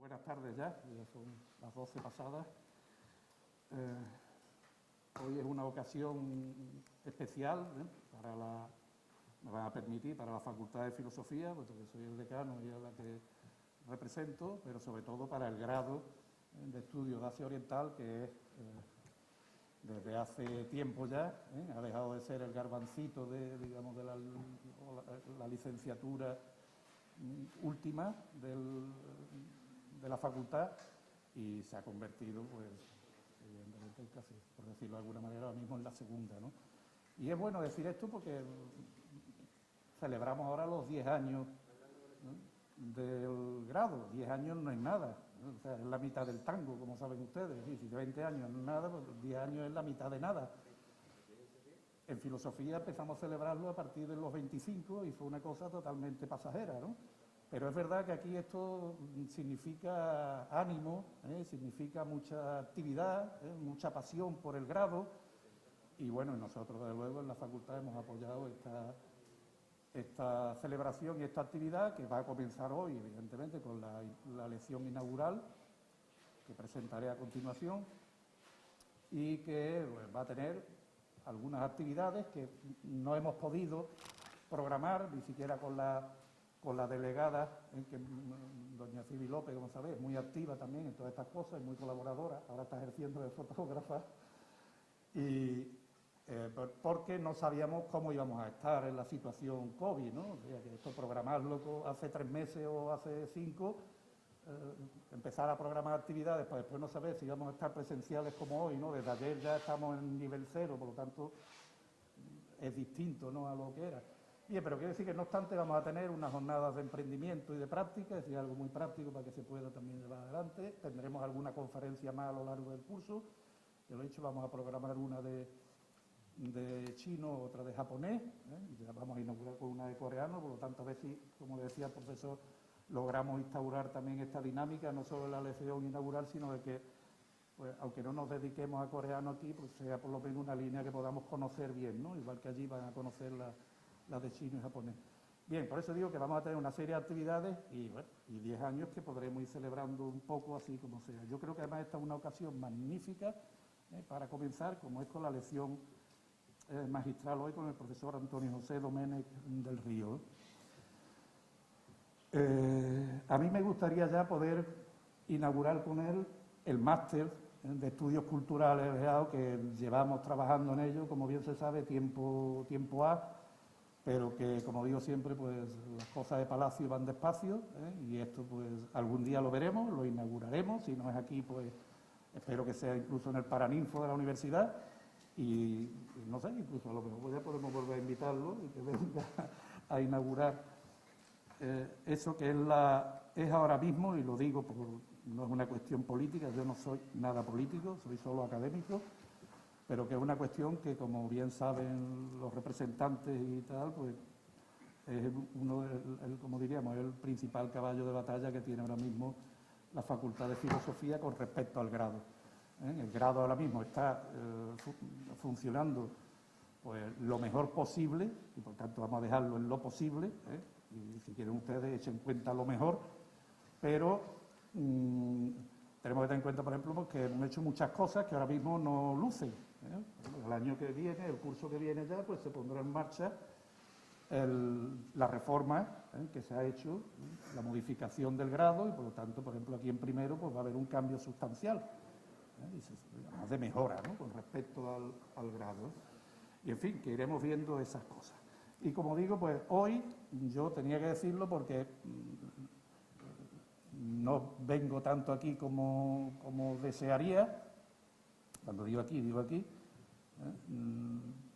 Buenas tardes ya son las 12 pasadas. Hoy es una ocasión especial me van a permitir, para la Facultad de Filosofía, puesto que soy el decano y es la que represento, pero sobre todo para el grado de Estudios de Asia Oriental, que es, desde hace tiempo ya, ha dejado de ser el garbancito de la licenciatura última de la facultad y se ha convertido, pues, evidentemente, casi, por decirlo de alguna manera, ahora mismo en la segunda, ¿no? Y es bueno decir esto porque celebramos ahora los 10 años, ¿no?, del grado. 10 años no es nada, ¿no? O sea, es la mitad del tango, como saben ustedes. Y si 20 años no es nada, pues 10 años es la mitad de nada. En filosofía empezamos a celebrarlo a partir de los 25 y fue una cosa totalmente pasajera, ¿no? Pero es verdad que aquí esto significa ánimo, significa mucha actividad, mucha pasión por el grado. Y bueno, nosotros, desde luego, en la facultad hemos apoyado esta celebración y esta actividad, que va a comenzar hoy, evidentemente, con la lección inaugural, que presentaré a continuación, y que pues, va a tener algunas actividades que no hemos podido programar, ni siquiera con la delegada, que doña Cibi López, como sabéis, es muy activa también en todas estas cosas, es muy colaboradora, ahora está ejerciendo de fotógrafa, y porque no sabíamos cómo íbamos a estar en la situación COVID, ¿no? O sea, que esto programarlo hace 3 meses o hace 5, empezar a programar actividades para después no saber si íbamos a estar presenciales como hoy, ¿no? Desde ayer ya estamos en nivel 0, por lo tanto es distinto, ¿no?, a lo que era. Bien, pero quiero decir que no obstante vamos a tener unas jornadas de emprendimiento y de práctica, es decir, algo muy práctico para que se pueda también llevar adelante. Tendremos alguna conferencia más a lo largo del curso. Ya lo he dicho, vamos a programar una de chino, otra de japonés, ya vamos a inaugurar con una de coreano, por lo tanto a ver si, como le decía el profesor, logramos instaurar también esta dinámica, no solo en la lección inaugural, sino de que, pues, aunque no nos dediquemos a coreano aquí, pues sea por lo menos una línea que podamos conocer bien, ¿no? Igual que allí van a conocer la de chino y japonés. Bien, por eso digo que vamos a tener una serie de actividades y 10 años que podremos ir celebrando un poco así como sea. Yo creo que además esta es una ocasión magnífica para comenzar, como es con la lección magistral hoy con el profesor Antonio José Domènech del Río. A mí me gustaría ya poder inaugurar con él el máster de Estudios Culturales que llevamos trabajando en ello, como bien se sabe, tiempo A, pero que, como digo siempre, pues las cosas de Palacio van despacio, y esto pues algún día lo veremos, lo inauguraremos, si no es aquí, pues espero que sea incluso en el Paraninfo de la universidad, y no sé, incluso a lo mejor ya podemos volver a invitarlo y que venga a inaugurar eso que es ahora mismo, y lo digo no es una cuestión política, yo no soy nada político, soy solo académico, pero que es una cuestión que, como bien saben los representantes y tal, pues es como diríamos, el principal caballo de batalla que tiene ahora mismo la Facultad de Filosofía con respecto al grado. El grado ahora mismo está funcionando pues lo mejor posible, y por tanto vamos a dejarlo en lo posible, y si quieren ustedes echen en cuenta lo mejor, pero tenemos que tener en cuenta, por ejemplo, que hemos hecho muchas cosas que ahora mismo no lucen. El año que viene, el curso que viene ya, pues se pondrá en marcha la reforma que se ha hecho, la modificación del grado, y por lo tanto, por ejemplo, aquí en primero pues va a haber un cambio sustancial, además de mejora, ¿no?, con respecto al grado. Y en fin, que iremos viendo esas cosas. Y como digo, pues hoy yo tenía que decirlo porque no vengo tanto aquí como desearía. Cuando digo aquí,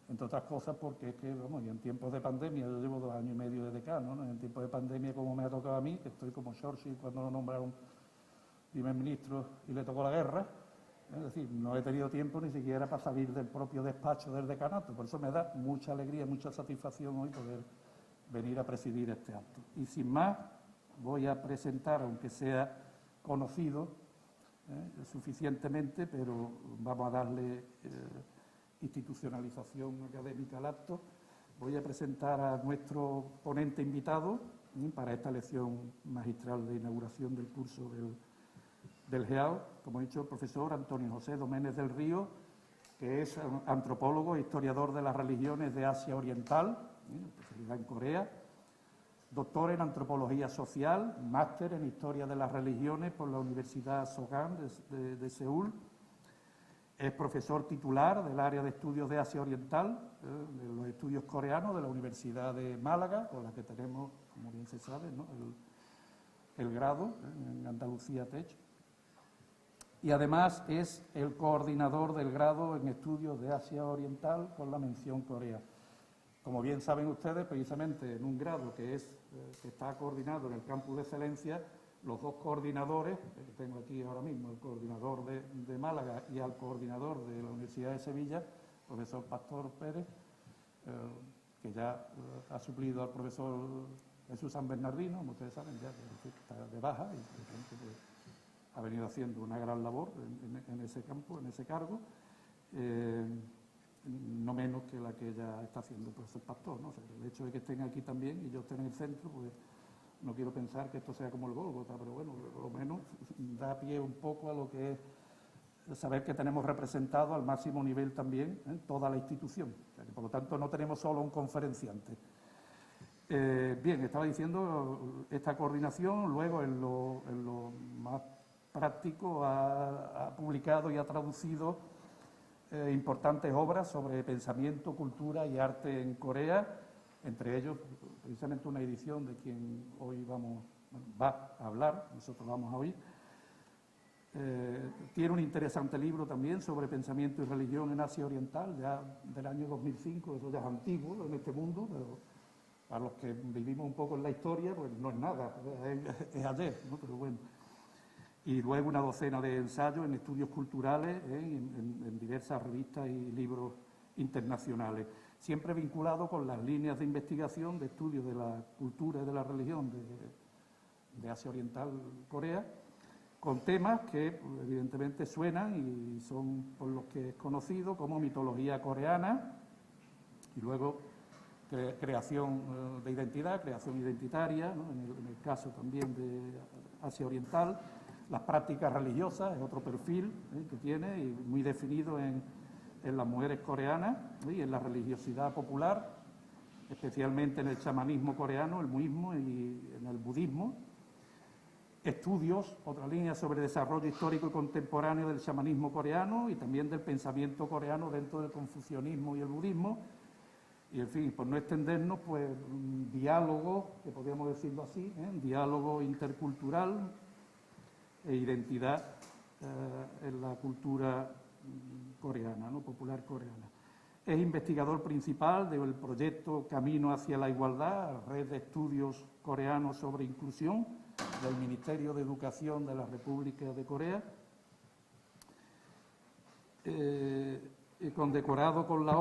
entre otras cosas porque es que, vamos, y en tiempos de pandemia, yo llevo 2 años y medio de decano, ¿no? En tiempos de pandemia, como me ha tocado a mí, que estoy como Churchill cuando lo nombraron primer ministro y le tocó la guerra, es decir, no he tenido tiempo ni siquiera para salir del propio despacho del decanato, por eso me da mucha alegría, mucha satisfacción hoy poder venir a presidir este acto. Y sin más, voy a presentar, aunque sea conocido suficientemente, pero vamos a darle institucionalización académica al acto. Voy a presentar a nuestro ponente invitado para esta lección magistral de inauguración del curso del GEAO, como he dicho, el profesor Antonio José Doménez del Río, que es antropólogo e historiador de las religiones de Asia Oriental, especialidad en Corea, doctor en antropología social, máster en historia de las religiones por la Universidad Sogang de Seúl. Es profesor titular del área de estudios de Asia Oriental, de los estudios coreanos de la Universidad de Málaga, con la que tenemos, como bien se sabe, ¿no?, el grado en Andalucía Tech. Y además es el coordinador del grado en estudios de Asia Oriental con la mención Corea. Como bien saben ustedes, precisamente en un grado que está coordinado en el campus de excelencia, los dos coordinadores, que tengo aquí ahora mismo, el coordinador de Málaga y al coordinador de la Universidad de Sevilla, el profesor Pastor Pérez, que ya ha suplido al profesor Jesús San Bernardino, como ustedes saben, ya que está de baja y pues, ha venido haciendo una gran labor en ese campo, en ese cargo, no menos que la que ya está haciendo el profesor Pastor, ¿no? O sea, el hecho de que estén aquí también y yo esté en el centro, pues no quiero pensar que esto sea como el Gólgota, pero bueno, por lo menos da pie un poco a lo que es saber que tenemos representado al máximo nivel también toda la institución. O sea, que por lo tanto no tenemos solo un conferenciante. Bien, estaba diciendo, esta coordinación luego en lo más práctico ha publicado y ha traducido importantes obras sobre pensamiento, cultura y arte en Corea, entre ellos precisamente una edición de quien hoy va a hablar, nosotros vamos a oír. Tiene un interesante libro también sobre pensamiento y religión en Asia Oriental, ya del año 2005, eso ya es antiguo en este mundo, pero para los que vivimos un poco en la historia, pues no es nada, es ayer, ¿no? Pero bueno. Y luego una docena de ensayos en estudios culturales, en diversas revistas y libros internacionales, siempre vinculado con las líneas de investigación de estudios de la cultura y de la religión de Asia Oriental, Corea, con temas que evidentemente suenan y son por los que es conocido como mitología coreana y luego creación de identidad, creación identitaria, ¿no? en el caso también de Asia Oriental. Las prácticas religiosas es otro perfil que tiene y muy definido en las mujeres coreanas y en la religiosidad popular, especialmente en el chamanismo coreano, el muismo y en el budismo. Estudios, otra línea sobre desarrollo histórico y contemporáneo del chamanismo coreano y también del pensamiento coreano dentro del confucianismo y el budismo. Y, en fin, por no extendernos, pues diálogo, que podríamos decirlo así, diálogo intercultural e identidad en la cultura coreana, ¿no? Popular coreana. Es investigador principal del proyecto Camino hacia la Igualdad, red de estudios coreanos sobre inclusión del Ministerio de Educación de la República de Corea, condecorado con la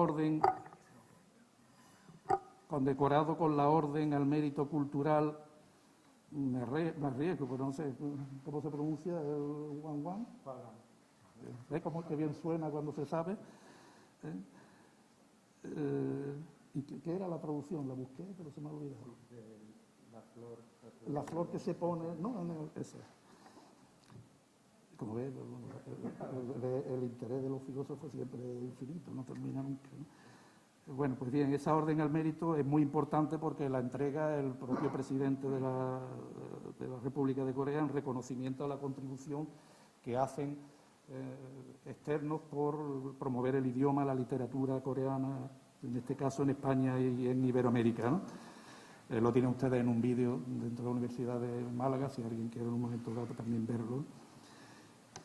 Orden al Mérito Cultural. Me arriesgo, pero no sé cómo se pronuncia el Wang. ¿Ves cómo que bien suena cuando se sabe? ¿Y qué era la traducción? La busqué, pero se me ha olvidado. La flor que se pone, no, ese. Como ves, el interés de los filósofos siempre es infinito, no termina nunca, ¿no? Bueno, pues bien, esa orden al mérito es muy importante porque la entrega el propio presidente de la República de Corea en reconocimiento a la contribución que hacen externos por promover el idioma, la literatura coreana, en este caso en España y en Iberoamérica, ¿no? Lo tienen ustedes en un vídeo dentro de la Universidad de Málaga, si alguien quiere en un momento dado también verlo.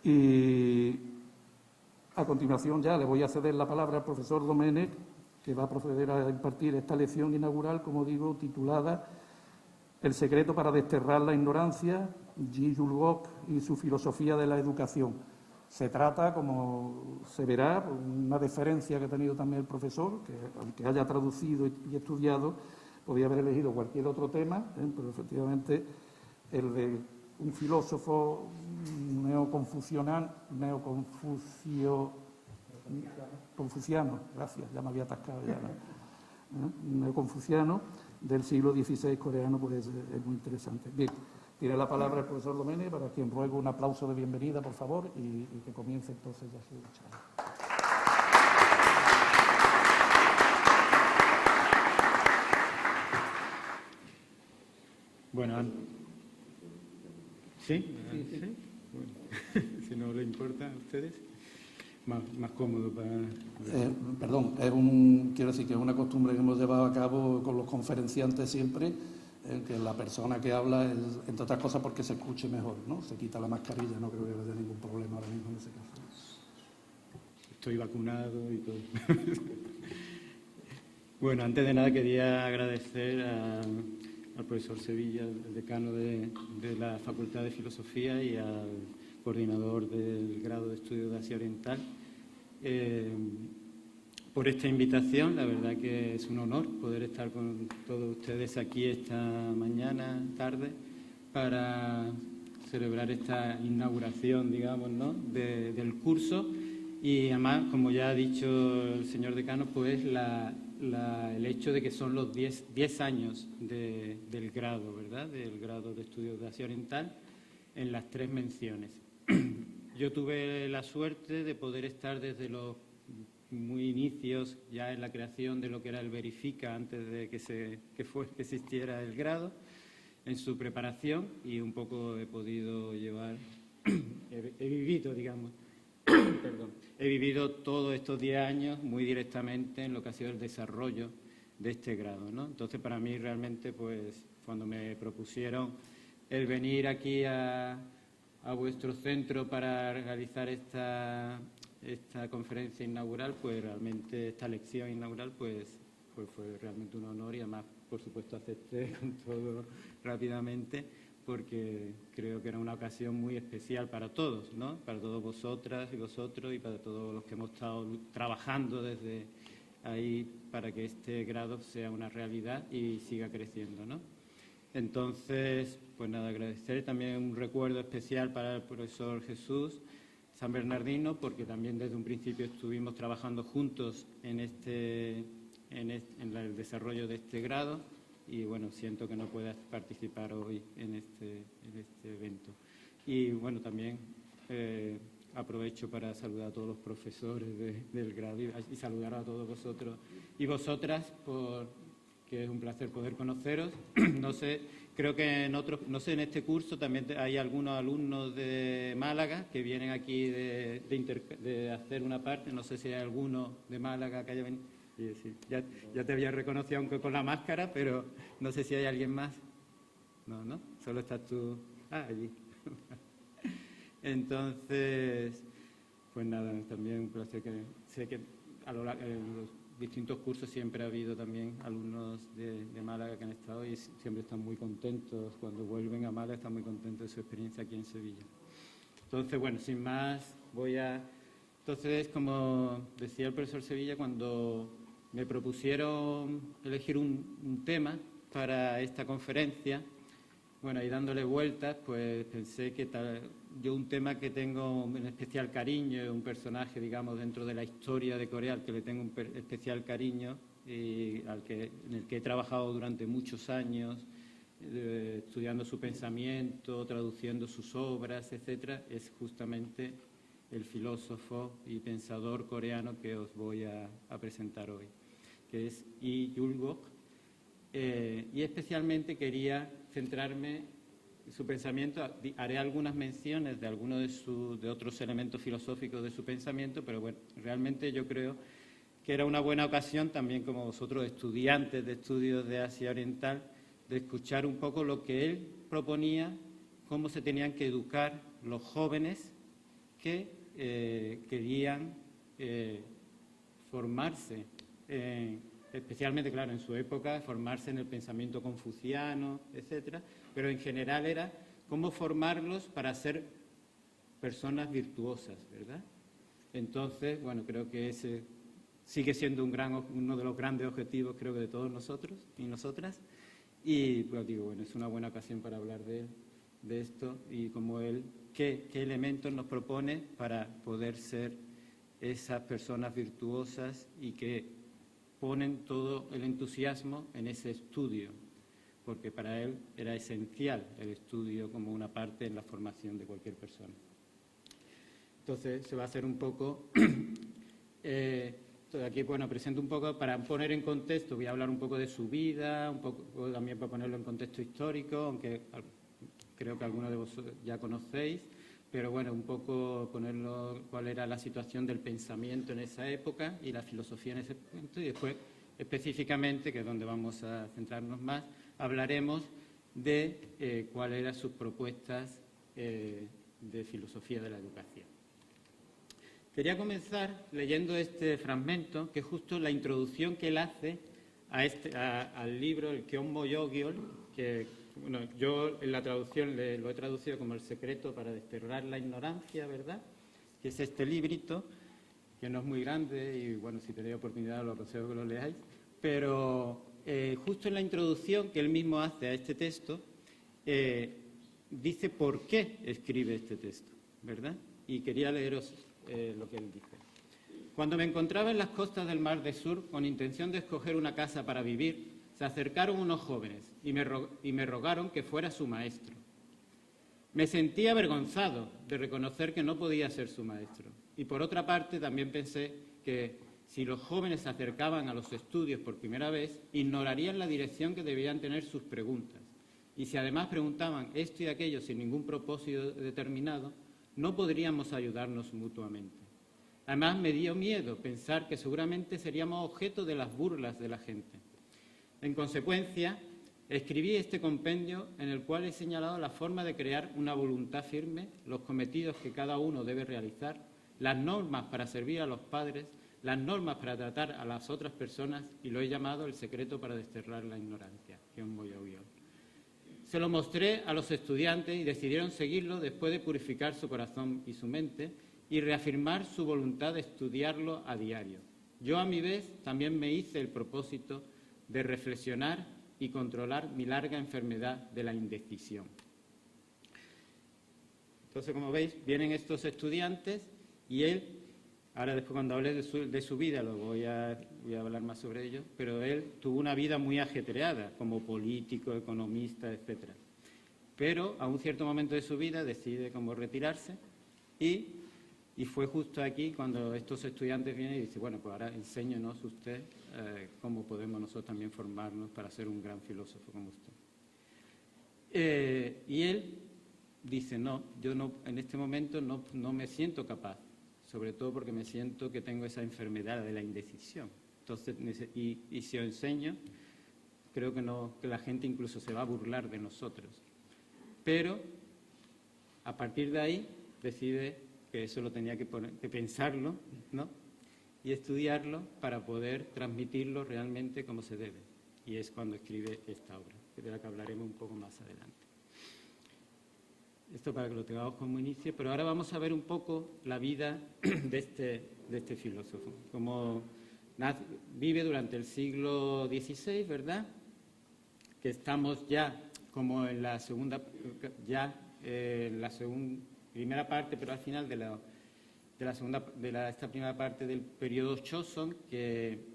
Y a continuación ya le voy a ceder la palabra al profesor Doménez, que va a proceder a impartir esta lección inaugural, como digo, titulada El secreto para desterrar la ignorancia, Ji Yul-gok y su filosofía de la educación. Se trata, como se verá, una deferencia que ha tenido también el profesor, que aunque haya traducido y estudiado, podía haber elegido cualquier otro tema, pero efectivamente el de un filósofo confuciano, gracias, ya me había atascado ya, neoconfuciano del siglo XVI coreano, pues es muy interesante. Bien, Tiene la palabra el profesor Domenech, para quien ruego un aplauso de bienvenida, por favor, y que comience entonces ya su charla. Bueno, ¿sí? ¿Sí? Bueno, si no les importa a ustedes, más cómodo para... Perdón, quiero decir que es una costumbre que hemos llevado a cabo con los conferenciantes siempre, que la persona que habla es, entre otras cosas, porque se escuche mejor, ¿no? Se quita la mascarilla, no creo que haya ningún problema ahora mismo en ese caso. Estoy vacunado y todo. Bueno, antes de nada quería agradecer al profesor Sevilla, el decano de la Facultad de Filosofía, y al coordinador del grado de Estudios de Asia Oriental, por esta invitación. La verdad que es un honor poder estar con todos ustedes aquí esta mañana, tarde, para celebrar esta inauguración, digamos, ¿no?, del curso. Y además, como ya ha dicho el señor decano, pues el hecho de que son los 10 años del grado, ¿verdad?, del grado de Estudios de Asia Oriental, en las 3 menciones. Yo tuve la suerte de poder estar desde los muy inicios, ya en la creación de lo que era el Verifica, antes de que existiera el grado, en su preparación, y un poco he podido llevar, he vivido, digamos, perdón, he vivido todos estos 10 años muy directamente en lo que ha sido el desarrollo de este grado, ¿no? Entonces, para mí realmente, pues, cuando me propusieron el venir aquí a vuestro centro para realizar esta conferencia inaugural, pues realmente esta lección inaugural, pues fue realmente un honor, y además, por supuesto, acepté con todo rápidamente, porque creo que era una ocasión muy especial para todos, ¿no?, para todos vosotras y vosotros, y para todos los que hemos estado trabajando desde ahí para que este grado sea una realidad y siga creciendo, ¿no? Entonces, pues nada, agradecer también un recuerdo especial para el profesor Jesús San Bernardino, porque también desde un principio estuvimos trabajando juntos en el desarrollo de este grado, y bueno, siento que no puedas participar hoy en este evento. Y bueno, también aprovecho para saludar a todos los profesores del grado y saludar a todos vosotros y vosotras, que es un placer poder conoceros. No sé, creo que no sé, en este curso también hay algunos alumnos de Málaga que vienen aquí de hacer una parte. No sé si hay alguno de Málaga que haya venido. Sí, ya te había reconocido, aunque con la máscara, pero no sé si hay alguien más. No, solo estás tú. Allí. Entonces, pues nada, también un placer. Que sé que a lo largo de los distintos cursos siempre ha habido también alumnos de Málaga que han estado, y siempre están muy contentos. Cuando vuelven a Málaga están muy contentos de su experiencia aquí en Sevilla. Entonces, bueno, sin más, Entonces, como decía el profesor Sevilla, cuando me propusieron elegir un tema para esta conferencia, bueno, y dándole vueltas, pues pensé que yo un tema que tengo un especial cariño, un personaje, digamos, dentro de la historia de Corea al que le tengo un especial cariño, y en el que he trabajado durante muchos años, estudiando su pensamiento, traduciendo sus obras, etcétera, es justamente el filósofo y pensador coreano que os voy a presentar hoy, que es Lee Yul-gok, y especialmente quería centrarme en su pensamiento. Haré algunas menciones de algunos de otros elementos filosóficos de su pensamiento, pero bueno, realmente yo creo que era una buena ocasión también, como vosotros, estudiantes de estudios de Asia Oriental, de escuchar un poco lo que él proponía, cómo se tenían que educar los jóvenes que querían formarse, especialmente, claro, en su época, formarse en el pensamiento confuciano, etcétera, pero en general era cómo formarlos para ser personas virtuosas, ¿verdad? Entonces, bueno, creo que ese sigue siendo uno de los grandes objetivos, creo que de todos nosotros y nosotras, y pues digo, bueno, es una buena ocasión para hablar de esto, y como él, qué elementos nos propone para poder ser esas personas virtuosas y que ponen todo el entusiasmo en ese estudio, porque para él era esencial el estudio como una parte en la formación de cualquier persona. Entonces, se va a hacer un poco... aquí, bueno, presento un poco, para poner en contexto, voy a hablar un poco de su vida, un poco también para ponerlo en contexto histórico, aunque creo que algunos de vosotros ya conocéis, pero bueno, un poco ponerlo cuál era la situación del pensamiento en esa época y la filosofía en ese momento, y después, específicamente, que es donde vamos a centrarnos más, hablaremos de cuáles eran sus propuestas de filosofía de la educación. Quería comenzar leyendo este fragmento, que es justo la introducción que él hace al libro, el Keonmo Yogyol, que bueno, yo en la traducción lo he traducido como El secreto para desterrar la ignorancia, ¿verdad? Que es este librito, que no es muy grande y, bueno, si tenéis oportunidad os aconsejo que lo leáis, pero justo en la introducción que él mismo hace a este texto, dice por qué escribe este texto, ¿verdad? Y quería leeros lo que él dice. Cuando me encontraba en las costas del Mar del Sur con intención de escoger una casa para vivir, se acercaron unos jóvenes y me rogaron que fuera su maestro. Me sentí avergonzado de reconocer que no podía ser su maestro. Y por otra parte también pensé que si los jóvenes se acercaban a los estudios por primera vez, ignorarían la dirección que debían tener sus preguntas. Y si además preguntaban esto y aquello sin ningún propósito determinado, no podríamos ayudarnos mutuamente. Además, me dio miedo pensar que seguramente seríamos objeto de las burlas de la gente. En consecuencia, escribí este compendio en el cual he señalado la forma de crear una voluntad firme, los cometidos que cada uno debe realizar, las normas para servir a los padres, las normas para tratar a las otras personas, y lo he llamado el secreto para desterrar la ignorancia. Se lo mostré a los estudiantes y decidieron seguirlo después de purificar su corazón y su mente y reafirmar su voluntad de estudiarlo a diario. Yo, a mi vez, también me hice el propósito de reflexionar y controlar mi larga enfermedad de la indecisión. Entonces, como veis, vienen estos estudiantes y él, ahora después cuando hable de su vida, voy a hablar más sobre ello, pero él tuvo una vida muy ajetreada como político, economista, etc. Pero a un cierto momento de su vida decide como retirarse y fue justo aquí cuando estos estudiantes vienen y dicen, bueno, pues ahora enséñenos usted cómo podemos nosotros también formarnos para ser un gran filósofo como usted. Y él dice, no, yo no, en este momento no me siento capaz, sobre todo porque me siento que tengo esa enfermedad de la indecisión. Entonces, y si os enseño, creo que la gente incluso se va a burlar de nosotros. Pero, a partir de ahí, decide que eso lo tenía que pensarlo, ¿no? Y estudiarlo para poder transmitirlo realmente como se debe. Y es cuando escribe esta obra, de la que hablaremos un poco más adelante. Esto para que lo tengamos como inicio, pero ahora vamos a ver un poco la vida de este filósofo. Como vive durante el siglo XVI, ¿verdad? Que estamos ya como en la primera parte, pero al final esta primera parte del periodo Choson, que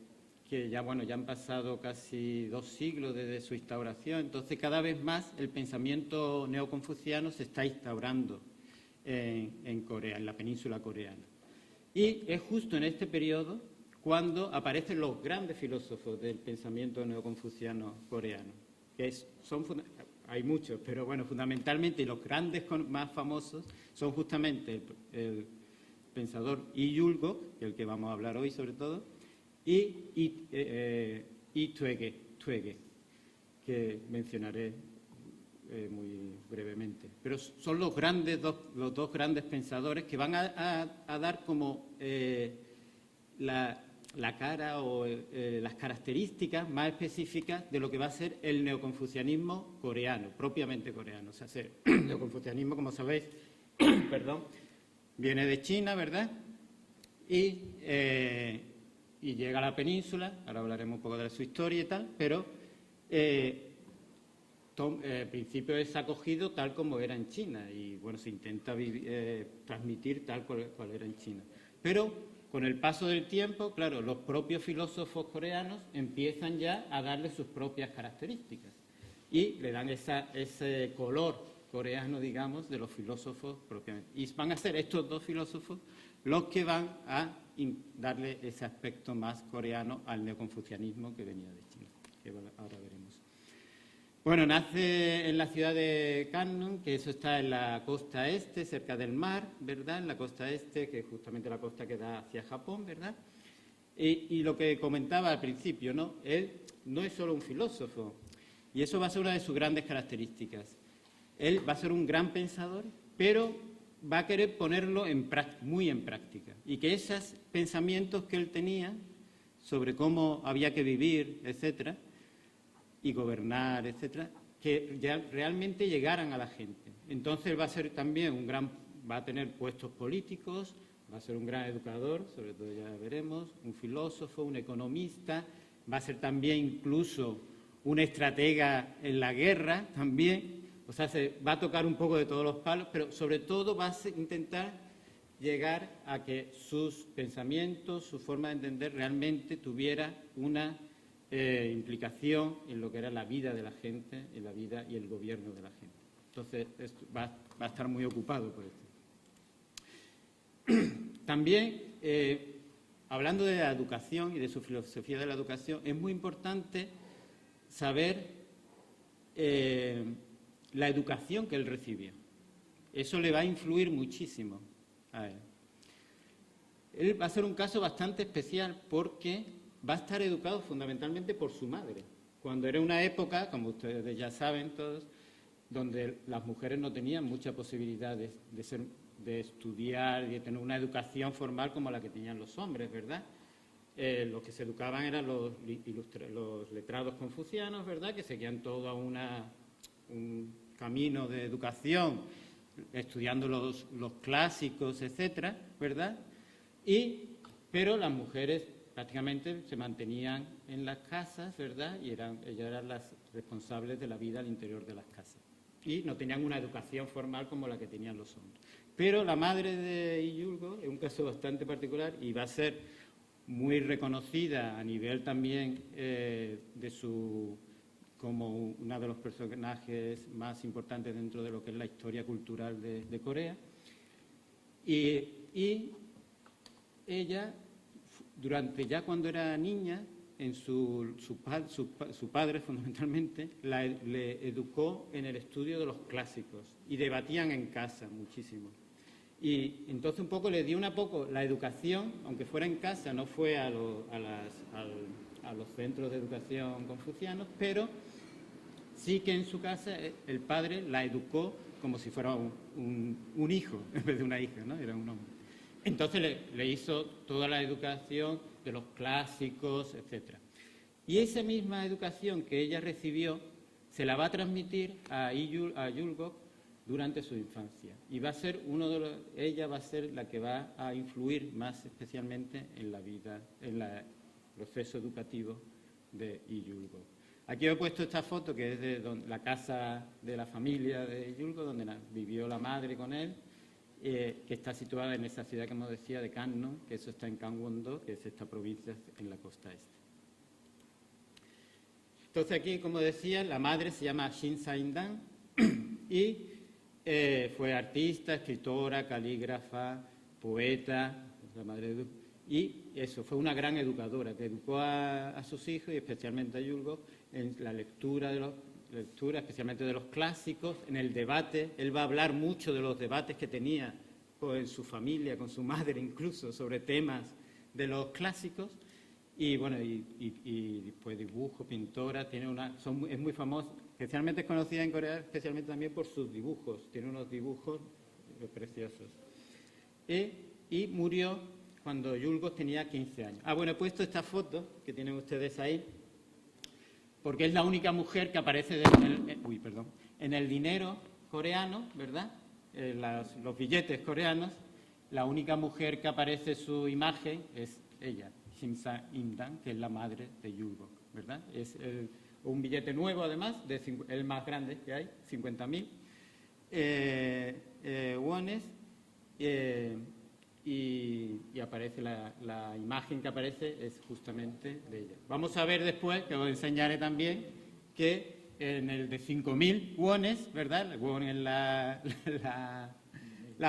ya, bueno, ya han pasado casi 2 siglos desde su instauración. Entonces, cada vez más el pensamiento neoconfuciano se está instaurando en Corea, en la península coreana. Y es justo en este periodo cuando aparecen los grandes filósofos del pensamiento neoconfuciano coreano, hay muchos, pero bueno, fundamentalmente los grandes más famosos son justamente el pensador Lee Yul-gok, del que vamos a hablar hoy sobre todo, y Twege, que mencionaré muy brevemente. Pero son los dos grandes pensadores que van a dar como la cara o las características más específicas de lo que va a ser el neoconfucianismo coreano, propiamente coreano. O sea, el neoconfucianismo, como sabéis, viene de China, ¿verdad? Y llega a la península, ahora hablaremos un poco de su historia y tal, pero al principio es acogido tal como era en China y, bueno, se intenta transmitir tal cual era en China. Pero con el paso del tiempo, claro, los propios filósofos coreanos empiezan ya a darle sus propias características. y le dan ese color coreano, digamos, de los filósofos propiamente. Y van a ser estos dos filósofos los que van a darle ese aspecto más coreano al neoconfucianismo que venía de China, que ahora veremos. Bueno, nace en la ciudad de Gangnam, que eso está en la costa este, cerca del mar, ¿verdad? En la costa este, que es justamente la costa que da hacia Japón, ¿verdad? Y lo que comentaba al principio, ¿no? Él no es solo un filósofo, y eso va a ser una de sus grandes características. Él va a ser un gran pensador, pero va a querer ponerlo muy en práctica. Y que esos pensamientos que él tenía sobre cómo había que vivir, etcétera, y gobernar, etcétera, que ya realmente llegaran a la gente. Entonces va a ser también va a tener puestos políticos, va a ser un gran educador, sobre todo ya veremos, un filósofo, un economista, va a ser también incluso un estratega en la guerra también, o sea, se va a tocar un poco de todos los palos, pero sobre todo va a intentar llegar a que sus pensamientos, su forma de entender realmente tuviera una implicación en lo que era la vida de la gente, en la vida y el gobierno de la gente. Entonces, va a estar muy ocupado por esto. También, hablando de la educación y de su filosofía de la educación, es muy importante saber la educación que él recibió. Eso le va a influir muchísimo a él. Él va a ser un caso bastante especial porque va a estar educado fundamentalmente por su madre. Cuando era una época, como ustedes ya saben todos, donde las mujeres no tenían mucha posibilidad de estudiar y de tener una educación formal como la que tenían los hombres, ¿verdad? Los que se educaban eran los letrados confucianos, ¿verdad?, que seguían todo un camino de educación, estudiando los clásicos, etcétera, ¿verdad? Pero las mujeres prácticamente se mantenían en las casas, ¿verdad?, y ellas eran las responsables de la vida al interior de las casas. Y no tenían una educación formal como la que tenían los hombres. Pero la madre de Iyulgo es un caso bastante particular y va a ser muy reconocida a nivel también como una de los personajes más importantes dentro de lo que es la historia cultural de Corea. Y ella, ya cuando era niña, su padre fundamentalmente le educó en el estudio de los clásicos y debatían en casa muchísimo. Y entonces un poco le dio la educación, aunque fuera en casa, no fue a los centros de educación confucianos, pero sí que en su casa el padre la educó como si fuera un hijo en vez de una hija, ¿no? Era un hombre. Entonces le hizo toda la educación de los clásicos, etc. Y esa misma educación que ella recibió se la va a transmitir a Yulgok durante su infancia. Y va a ser ella va a ser la que va a influir más especialmente en la vida, en el proceso educativo de Yulgok. Aquí he puesto esta foto que es de la casa de la familia de Yulgok, donde vivió la madre con él, que está situada en esa ciudad, como decía, de Gangnam, que eso está en Gangwon-do, que es esta provincia en la costa este. Entonces aquí, como decía, la madre se llama Shin Sain-dan y fue artista, escritora, calígrafa, poeta, la madre de... Y eso, fue una gran educadora, que educó a sus hijos y especialmente a Yulgok en la lectura, especialmente de los clásicos, en el debate. Él va a hablar mucho de los debates que tenía en su familia, con su madre incluso, sobre temas de los clásicos. Y bueno, y pues dibujo, pintora, es muy famosa, especialmente es conocida en Corea, especialmente también por sus dibujos. Tiene unos dibujos preciosos. Y murió cuando Yulgok tenía 15 años. Bueno, he puesto esta foto que tienen ustedes ahí, porque es la única mujer que aparece en el dinero coreano, ¿verdad? Los billetes coreanos, la única mujer que aparece su imagen es ella, Shin Sain-dan, que es la madre de Yulgok, ¿verdad? Es un billete nuevo, además, el más grande que hay, 50.000 wones, y aparece la imagen que aparece es justamente de ella. Vamos a ver después, que os enseñaré también, que en el de 5.000 wones, ¿verdad? El won es la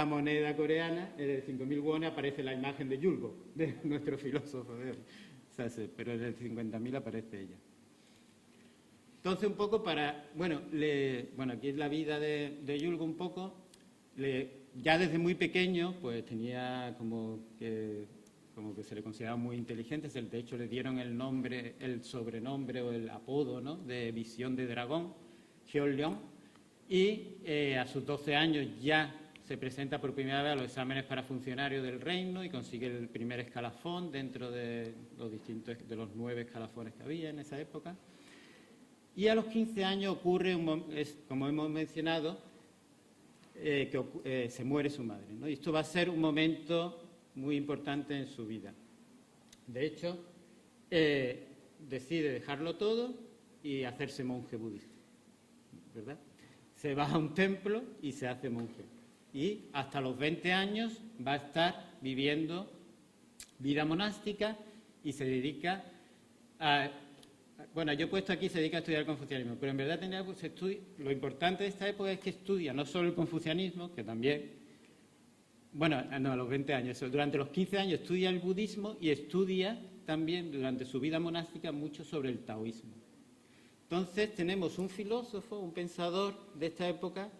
moneda coreana. En el de 5.000 wones aparece la imagen de Yulgo, de nuestro filósofo de hoy. O sea, pero en el de 50.000 aparece ella. Entonces, un poco bueno, aquí es la vida de Yulgo un poco. Ya desde muy pequeño, pues tenía como que se le consideraba muy inteligente. De hecho, le dieron el sobrenombre o el apodo, ¿no?, de visión de dragón, Hyeol-leong. Y a sus 12 años ya se presenta por primera vez a los exámenes para funcionarios del reino y consigue el primer escalafón dentro de los 9 escalafones que había en esa época. Y a los 15 años ocurre, como hemos mencionado, que se muere su madre, ¿no? Y esto va a ser un momento muy importante en su vida. De hecho, decide dejarlo todo y hacerse monje budista, ¿verdad? Se va a un templo y se hace monje. Y hasta los 20 años va a estar viviendo vida monástica y se dedica a... Bueno, yo he puesto aquí se dedica a estudiar el confucianismo, pero en verdad lo importante de esta época es que estudia no solo el confucianismo, que también... Bueno, no, a los 20 años. Durante los 15 años estudia el budismo y estudia también durante su vida monástica mucho sobre el taoísmo. Entonces tenemos un filósofo, un pensador de esta época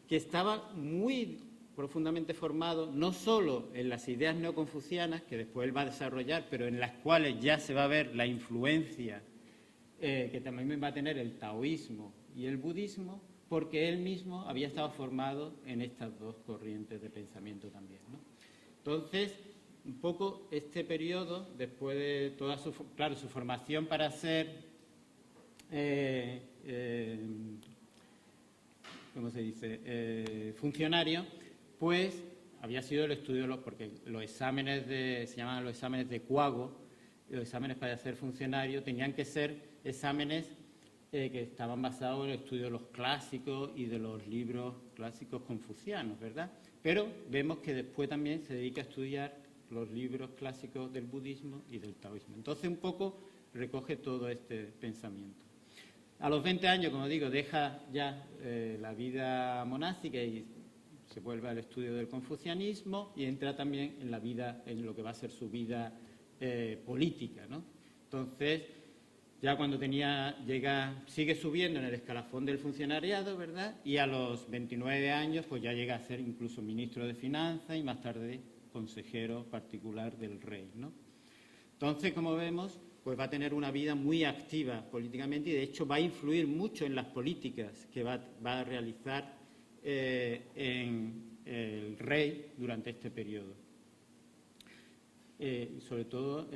que estaba muy profundamente formado, no solo en las ideas neoconfucianas, que después él va a desarrollar, pero en las cuales ya se va a ver la influencia que también va a tener el taoísmo y el budismo, porque él mismo había estado formado en estas dos corrientes de pensamiento también, ¿no? Entonces, un poco este periodo, después de toda su formación para ser, ¿cómo se dice?, funcionario, pues había sido el estudio, porque los exámenes se llamaban los exámenes de Kuago, los exámenes para ser funcionario tenían que ser exámenes que estaban basados en el estudio de los clásicos y de los libros clásicos confucianos, ¿verdad? Pero vemos que después también se dedica a estudiar los libros clásicos del budismo y del taoísmo. Entonces, un poco recoge todo este pensamiento. A los 20 años, como digo, deja ya la vida monástica y se vuelve al estudio del confucianismo y entra también en la vida, en lo que va a ser su vida política, ¿no? Entonces, ya cuando sigue subiendo en el escalafón del funcionariado, ¿verdad? Y a los 29 años, pues ya llega a ser incluso ministro de Finanzas y más tarde consejero particular del rey, ¿no? Entonces, como vemos, pues va a tener una vida muy activa políticamente y de hecho va a influir mucho en las políticas que va a realizar en el rey durante este periodo. Sobre todo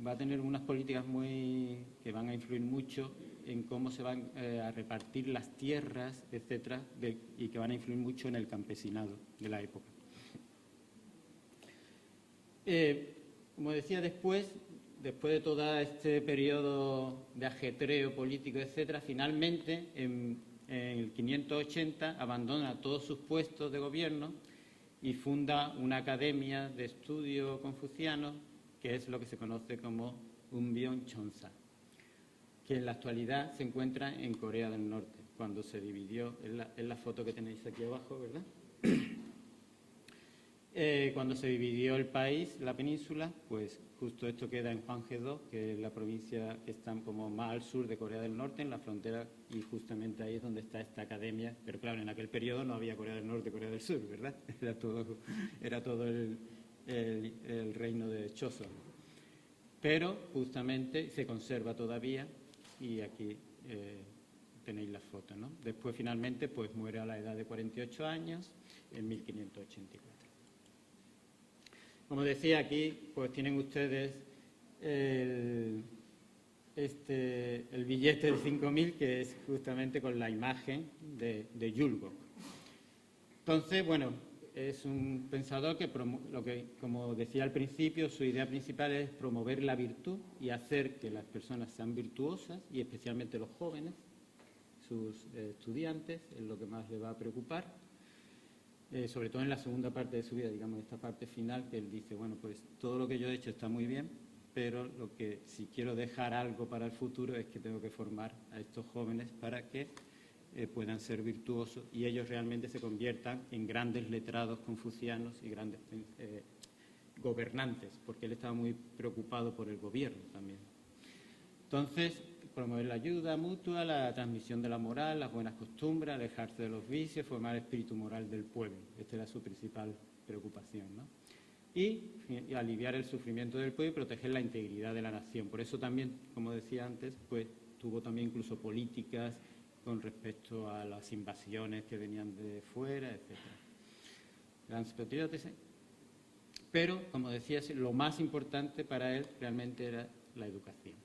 va a tener unas políticas que van a influir mucho en cómo se van a repartir las tierras, etcétera, y que van a influir mucho en el campesinado de la época. Como decía, después de todo este periodo de ajetreo político, etcétera, finalmente en el 580 abandona todos sus puestos de gobierno y funda una academia de estudio confuciano, que es lo que se conoce como Unbyon Chonsa, que en la actualidad se encuentra en Corea del Norte, cuando se dividió, es la foto que tenéis aquí abajo, ¿verdad? Cuando se dividió el país, la península, pues justo esto queda en Hwanghae-do, que es la provincia que está como más al sur de Corea del Norte, en la frontera, y justamente ahí es donde está esta academia. Pero claro, en aquel periodo no había Corea del Norte y Corea del Sur, ¿verdad? Era todo el reino de Choson. Pero justamente se conserva todavía y aquí tenéis la foto, ¿no? Después finalmente pues muere a la edad de 48 años en 1584. Como decía, aquí pues tienen ustedes el billete de 5.000, que es justamente con la imagen de Yulgo. Entonces, bueno, es un pensador que, como decía al principio, su idea principal es promover la virtud y hacer que las personas sean virtuosas, y especialmente los jóvenes, sus estudiantes, es lo que más le va a preocupar. Sobre todo en la segunda parte de su vida, digamos, esta parte final, que él dice, bueno, pues todo lo que yo he hecho está muy bien, pero lo que si quiero dejar algo para el futuro es que tengo que formar a estos jóvenes para que puedan ser virtuosos y ellos realmente se conviertan en grandes letrados confucianos y grandes gobernantes, porque él estaba muy preocupado por el gobierno también. Entonces, promover la ayuda mutua, la transmisión de la moral, las buenas costumbres, alejarse de los vicios, formar el espíritu moral del pueblo. Esta era su principal preocupación, ¿no? Y aliviar el sufrimiento del pueblo y proteger la integridad de la nación. Por eso también, como decía antes, pues tuvo también incluso políticas con respecto a las invasiones que venían de fuera, etc. Grandes patriotas. Pero, como decía, lo más importante para él realmente era la educación.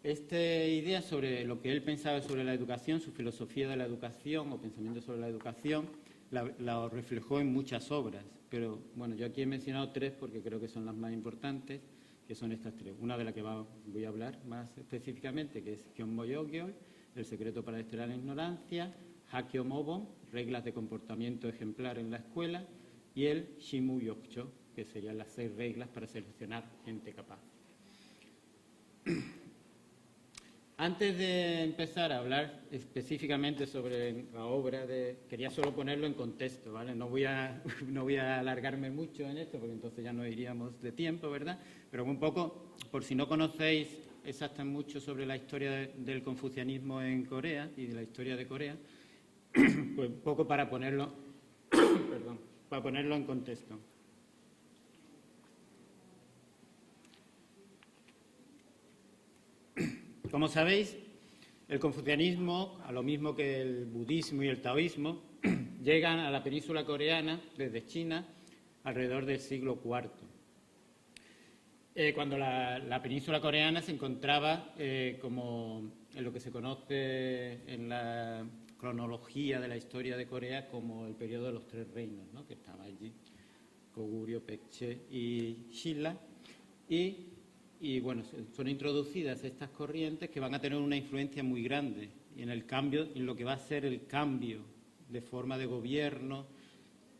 Esta idea sobre lo que él pensaba sobre la educación, su filosofía de la educación o pensamiento sobre la educación, la reflejó en muchas obras. Pero, bueno, yo aquí he mencionado 3 porque creo que son las más importantes, que son estas 3. Una de la que voy a hablar más específicamente, que es Kyonmoyogyo, El secreto para desterrar la ignorancia, Hakyo Mobon, reglas de comportamiento ejemplar en la escuela, y el Shimu Yokcho, que serían las 6 reglas para seleccionar gente capaz. Antes de empezar a hablar específicamente sobre la obra, quería solo ponerlo en contexto, ¿vale? No voy a alargarme mucho en esto, porque entonces ya nos iríamos de tiempo, ¿verdad? Pero un poco, por si no conocéis exactamente mucho sobre la historia del confucianismo en Corea y de la historia de Corea, pues un poco para ponerlo, para ponerlo en contexto. Como sabéis, el confucianismo, a lo mismo que el budismo y el taoísmo, llegan a la península coreana desde China alrededor del siglo IV. Cuando la península coreana se encontraba como en lo que se conoce en la cronología de la historia de Corea como el periodo de los 3 reinos, ¿no? Que estaba allí, Goguryeo, Baekje y 신라, y bueno, son introducidas estas corrientes que van a tener una influencia muy grande en el cambio, en lo que va a ser el cambio de forma de gobierno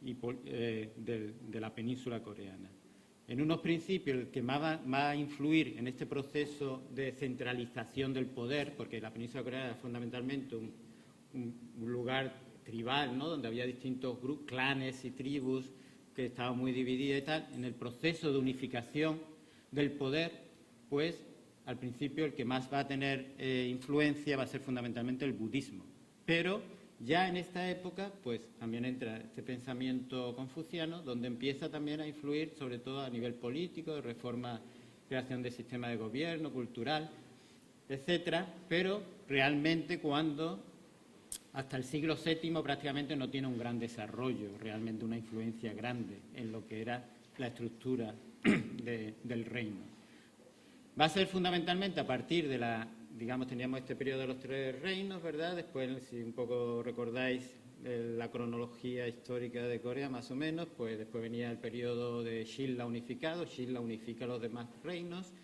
de la península coreana. En unos principios, el que más va a influir en este proceso de centralización del poder, porque la península coreana era fundamentalmente un lugar tribal, ¿no? Donde había distintos grupos, clanes y tribus que estaban muy divididas y tal, en el proceso de unificación del poder, pues al principio el que más va a tener influencia va a ser fundamentalmente el budismo. Pero ya en esta época, pues también entra este pensamiento confuciano, donde empieza también a influir, sobre todo a nivel político, de reforma, creación de sistema de gobierno, cultural, etcétera, pero realmente cuando hasta el siglo VII prácticamente no tiene un gran desarrollo, realmente una influencia grande en lo que era la estructura del reino. Va a ser fundamentalmente a partir de digamos, teníamos este periodo de los 3 reinos, ¿verdad? Después, si un poco recordáis la cronología histórica de Corea, más o menos, pues después venía el periodo de 신라 unificado, 신ra unifica los demás reinos,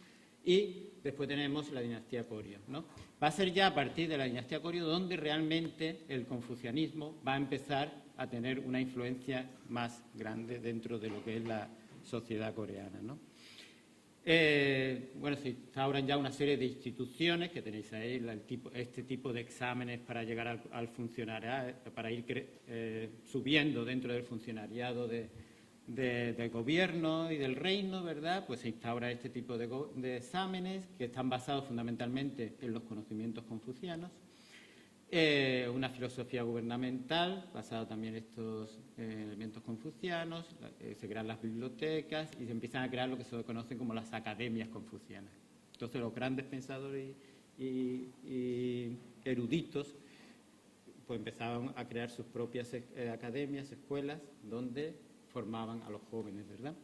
y después tenemos la dinastía Goryeo, ¿no? Va a ser ya a partir de la dinastía Goryeo donde realmente el confucianismo va a empezar a tener una influencia más grande dentro de lo que es la sociedad coreana, ¿no? Bueno, se instauran ya una serie de instituciones que tenéis ahí, este tipo de exámenes para llegar al funcionariado, para ir subiendo dentro del funcionariado del gobierno y del reino, ¿verdad? Pues se instaura este tipo de exámenes que están basados fundamentalmente en los conocimientos confucianos. Una filosofía gubernamental basada también en estos elementos confucianos, se crean las bibliotecas y se empiezan a crear lo que se conocen como las academias confucianas. Entonces los grandes pensadores y eruditos pues empezaban a crear sus propias academias, escuelas, donde formaban a los jóvenes, ¿verdad?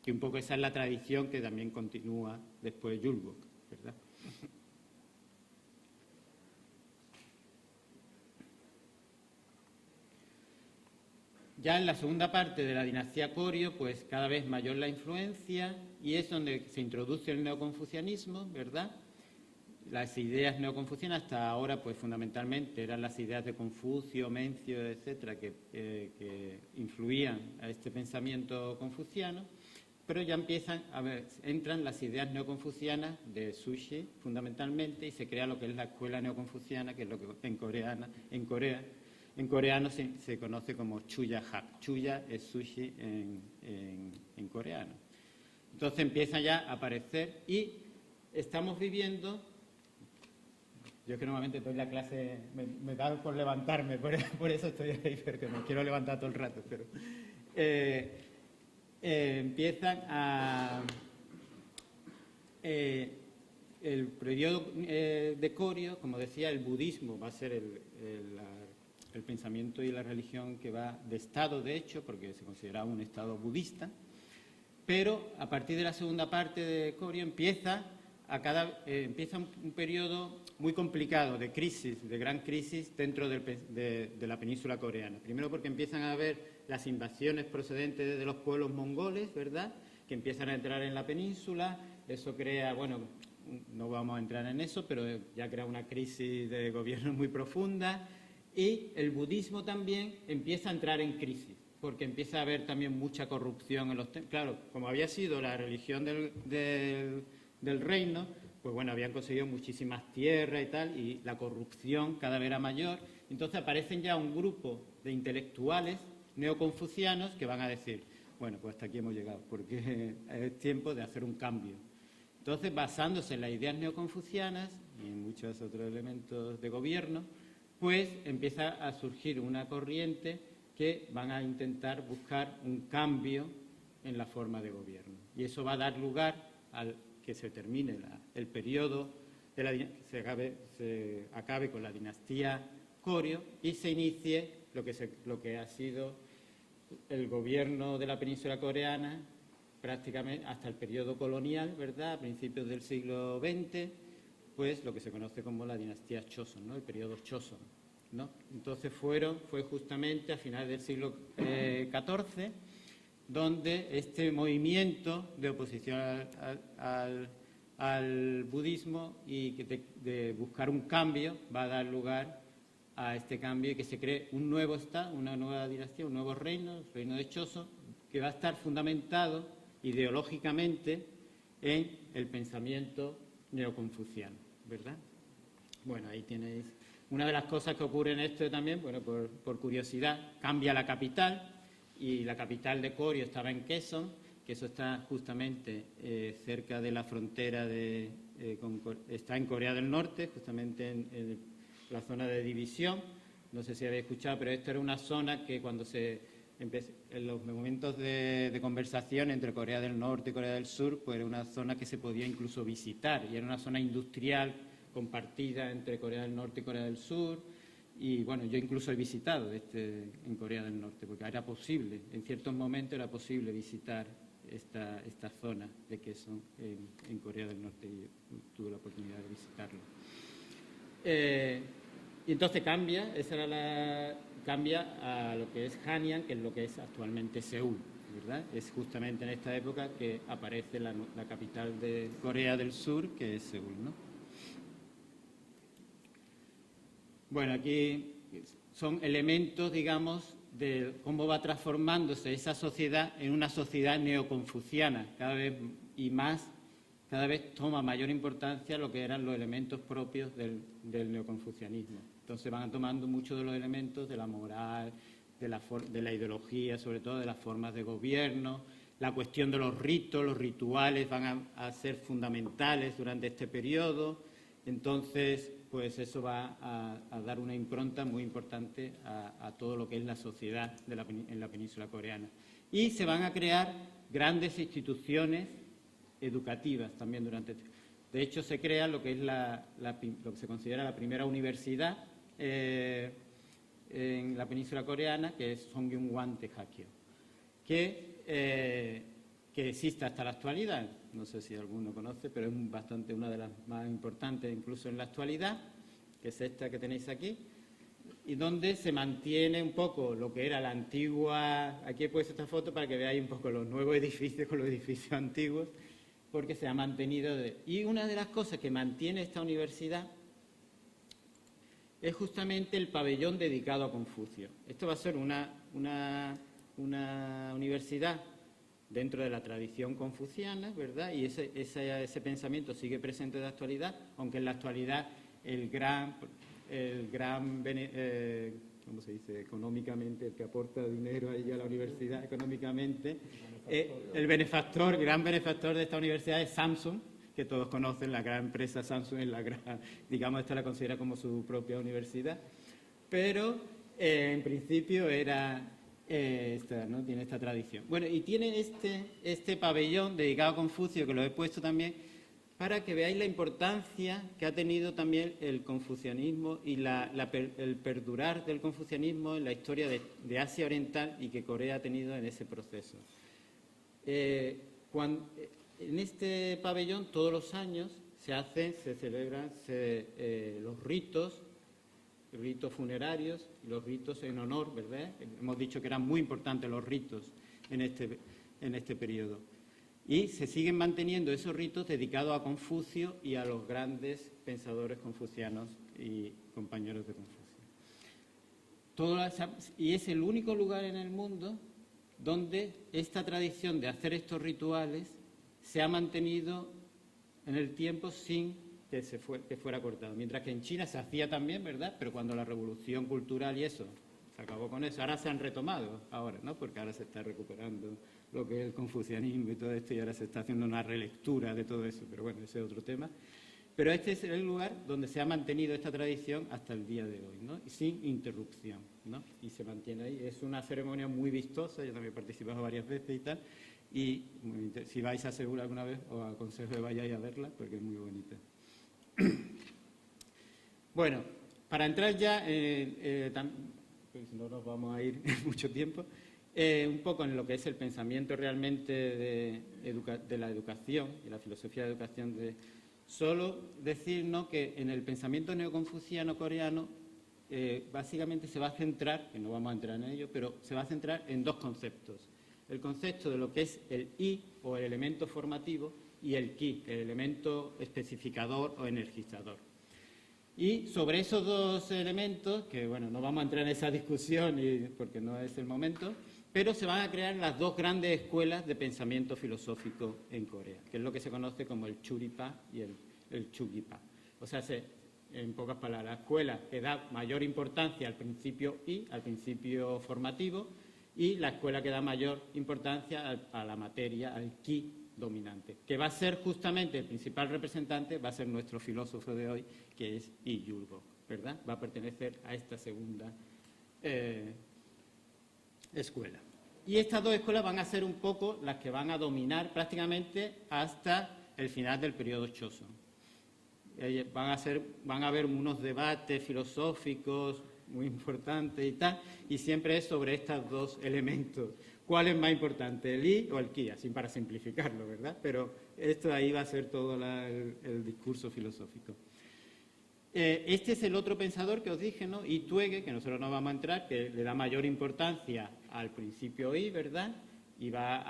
Y un poco esa es la tradición que también continúa después de Yulbok, ¿verdad? Ya en la segunda parte de la dinastía Goryeo, pues cada vez mayor la influencia y es donde se introduce el neoconfucianismo, ¿verdad? Las ideas neoconfucianas hasta ahora, pues fundamentalmente eran las ideas de Confucio, Mencio, etcétera, que influían a este pensamiento confuciano. pero ya empiezan a ver, entran las ideas neoconfucianas de Sushi fundamentalmente y se crea lo que es la escuela neoconfuciana, que es lo que en coreano se conoce como Chuya Hak. Chuya es sushi en coreano. Entonces empieza ya a aparecer y estamos viviendo. Yo que normalmente doy la clase, me da por levantarme, por eso estoy ahí, porque me quiero levantar todo el rato, pero empiezan a... el periodo de Koryo, como decía, el budismo va a ser el pensamiento y la religión que va de estado, de hecho, porque se consideraba un estado budista, pero a partir de la segunda parte de Koryo empieza un periodo muy complicado de crisis, de gran crisis dentro de la península coreana. Primero porque empiezan a haber las invasiones procedentes de los pueblos mongoles, ¿verdad?, que empiezan a entrar en la península. Eso crea, bueno, no vamos a entrar en eso, pero ya crea una crisis de gobierno muy profunda. Y el budismo también empieza a entrar en crisis, porque empieza a haber también mucha corrupción en los templos. Claro, como había sido la religión del reino, pues bueno, habían conseguido muchísimas tierras y tal, y la corrupción cada vez era mayor. Entonces aparecen ya un grupo de intelectuales neoconfucianos que van a decir, bueno, pues hasta aquí hemos llegado, porque es tiempo de hacer un cambio. Entonces, basándose en las ideas neoconfucianas y en muchos otros elementos de gobierno, pues empieza a surgir una corriente que van a intentar buscar un cambio en la forma de gobierno. Y eso va a dar lugar al que se termine el periodo, se acabe con la dinastía Koryo y se inicie lo que ha sido el gobierno de la península coreana prácticamente hasta el periodo colonial, ¿verdad?, a principios del siglo XX, pues lo que se conoce como la dinastía Choson, ¿no?, el periodo Choson, ¿no? Entonces fue justamente a finales del siglo XIV donde este movimiento de oposición al budismo y de buscar un cambio va a dar lugar a este cambio y que se cree un nuevo estado, una nueva dinastía, un nuevo reino, el reino de Choson, que va a estar fundamentado ideológicamente en el pensamiento neoconfuciano, ¿verdad? Bueno, ahí tenéis una de las cosas que ocurre en esto también, bueno, por curiosidad, cambia la capital y la capital de Koryo estaba en Kaesong, que eso está justamente cerca de la frontera está en Corea del Norte, justamente en la zona de división. No sé si habéis escuchado, pero esta era una zona que cuando en los momentos de conversación entre Corea del Norte y Corea del Sur, pues era una zona que se podía incluso visitar y era una zona industrial compartida entre Corea del Norte y Corea del Sur. Y bueno, yo incluso he visitado en Corea del Norte, porque era posible, en ciertos momentos era posible visitar esta zona de Kaesong en Corea del Norte y tuve la oportunidad de visitarlo. Y entonces cambia a lo que es Hanyang, que es lo que es actualmente Seúl, ¿verdad? Es justamente en esta época que aparece la capital de Corea del Sur, que es Seúl, ¿no? Bueno, aquí son elementos, digamos, de cómo va transformándose esa sociedad en una sociedad neoconfuciana. Cada vez toma mayor importancia lo que eran los elementos propios del neoconfucianismo. Entonces van tomando muchos de los elementos de la moral, de la ideología, sobre todo de las formas de gobierno. La cuestión de los ritos, los rituales van a ser fundamentales durante este periodo. Entonces, pues eso va a dar una impronta muy importante a todo lo que es la sociedad en la península coreana. Y se van a crear grandes instituciones educativas también De hecho, se crea lo que es lo que se considera la primera universidad en la península coreana, que es Songyungwan Daehakyo, que existe hasta la actualidad. No sé si alguno conoce, pero es una de las más importantes incluso en la actualidad, que es esta que tenéis aquí, y donde se mantiene un poco lo que era la antigua... Aquí he puesto esta foto para que veáis un poco los nuevos edificios con los edificios antiguos, porque se ha mantenido... Y una de las cosas que mantiene esta universidad es justamente el pabellón dedicado a Confucio. Esto va a ser una universidad dentro de la tradición confuciana, ¿verdad? Y ese pensamiento sigue presente de actualidad, aunque en la actualidad el gran ¿cómo se dice? Económicamente, el que aporta dinero ahí a la universidad económicamente, el gran benefactor de esta universidad es Samsung, que todos conocen, la gran empresa Samsung es digamos, esta la considera como su propia universidad, pero en principio era ¿no? Tiene esta tradición. Bueno, y tiene este pabellón dedicado a Confucio, que lo he puesto también, para que veáis la importancia que ha tenido también el confucianismo y el perdurar del confucianismo en la historia de Asia Oriental y que Corea ha tenido en ese proceso. En este pabellón todos los años se celebran los ritos funerarios y los ritos en honor, ¿verdad? Hemos dicho que eran muy importantes los ritos en este periodo. Y se siguen manteniendo esos ritos dedicados a Confucio y a los grandes pensadores confucianos y compañeros de Confucio. Y es el único lugar en el mundo donde esta tradición de hacer estos rituales se ha mantenido en el tiempo sin que fuera cortado. Mientras que en China se hacía también, ¿verdad? Pero cuando la revolución cultural y eso se acabó con eso, ahora se han retomado, ¿no? Porque ahora se está recuperando lo que es el confucianismo y todo esto, y ahora se está haciendo una relectura de todo eso, pero bueno, ese es otro tema. Pero este es el lugar donde se ha mantenido esta tradición hasta el día de hoy, ¿no? Y sin interrupción, ¿no? Y se mantiene ahí. Es una ceremonia muy vistosa, yo también he participado varias veces y tal, y si vais a Seúl alguna vez, os aconsejo que vayáis a verla, porque es muy bonita. Bueno, para entrar ya, porque si no nos vamos a ir mucho tiempo, un poco en lo que es el pensamiento realmente de la educación y la filosofía de educación, solo decirnos que en el pensamiento neoconfuciano coreano básicamente se va a centrar, que no vamos a entrar en ello, pero se va a centrar en dos conceptos. El concepto de lo que es el I o el elemento formativo y el Ki, el elemento especificador o energizador. Y sobre esos dos elementos, que bueno, no vamos a entrar en esa discusión porque no es el momento, pero se van a crear las dos grandes escuelas de pensamiento filosófico en Corea, que es lo que se conoce como el Churipa y el Chugipa. O sea, en pocas palabras, la escuela que da mayor importancia al principio I, al principio formativo, y la escuela que da mayor importancia a la materia, al Ki dominante, que va a ser justamente el principal representante, va a ser nuestro filósofo de hoy, que es Lee Yul-gok, ¿verdad? Va a pertenecer a esta segunda escuela. Y estas dos escuelas van a ser un poco las que van a dominar prácticamente hasta el final del periodo Choson. Van a haber unos debates filosóficos muy importantes y tal, y siempre es sobre estos dos elementos. ¿Cuál es más importante, el I o el Ki? Así para simplificarlo, ¿verdad? Pero esto ahí va a ser todo el discurso filosófico. Este es el otro pensador que os dije, ¿no? Y Twege, que nosotros no vamos a entrar, que le da mayor importancia al principio I, ¿verdad? Y va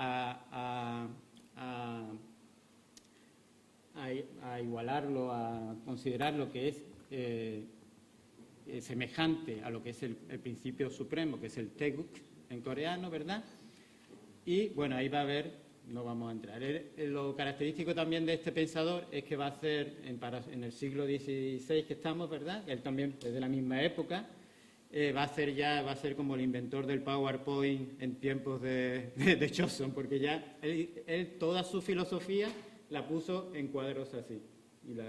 a igualarlo, a considerarlo que es semejante a lo que es el principio supremo, que es el Taeguk en coreano, ¿verdad? Y bueno, ahí va a haber, no vamos a entrar. Lo característico también de este pensador es que va a hacer, en el siglo XVI que estamos, ¿verdad? Él también es de la misma época, va a ser como el inventor del PowerPoint en tiempos de Choson, porque ya él toda su filosofía la puso en cuadros así. Y la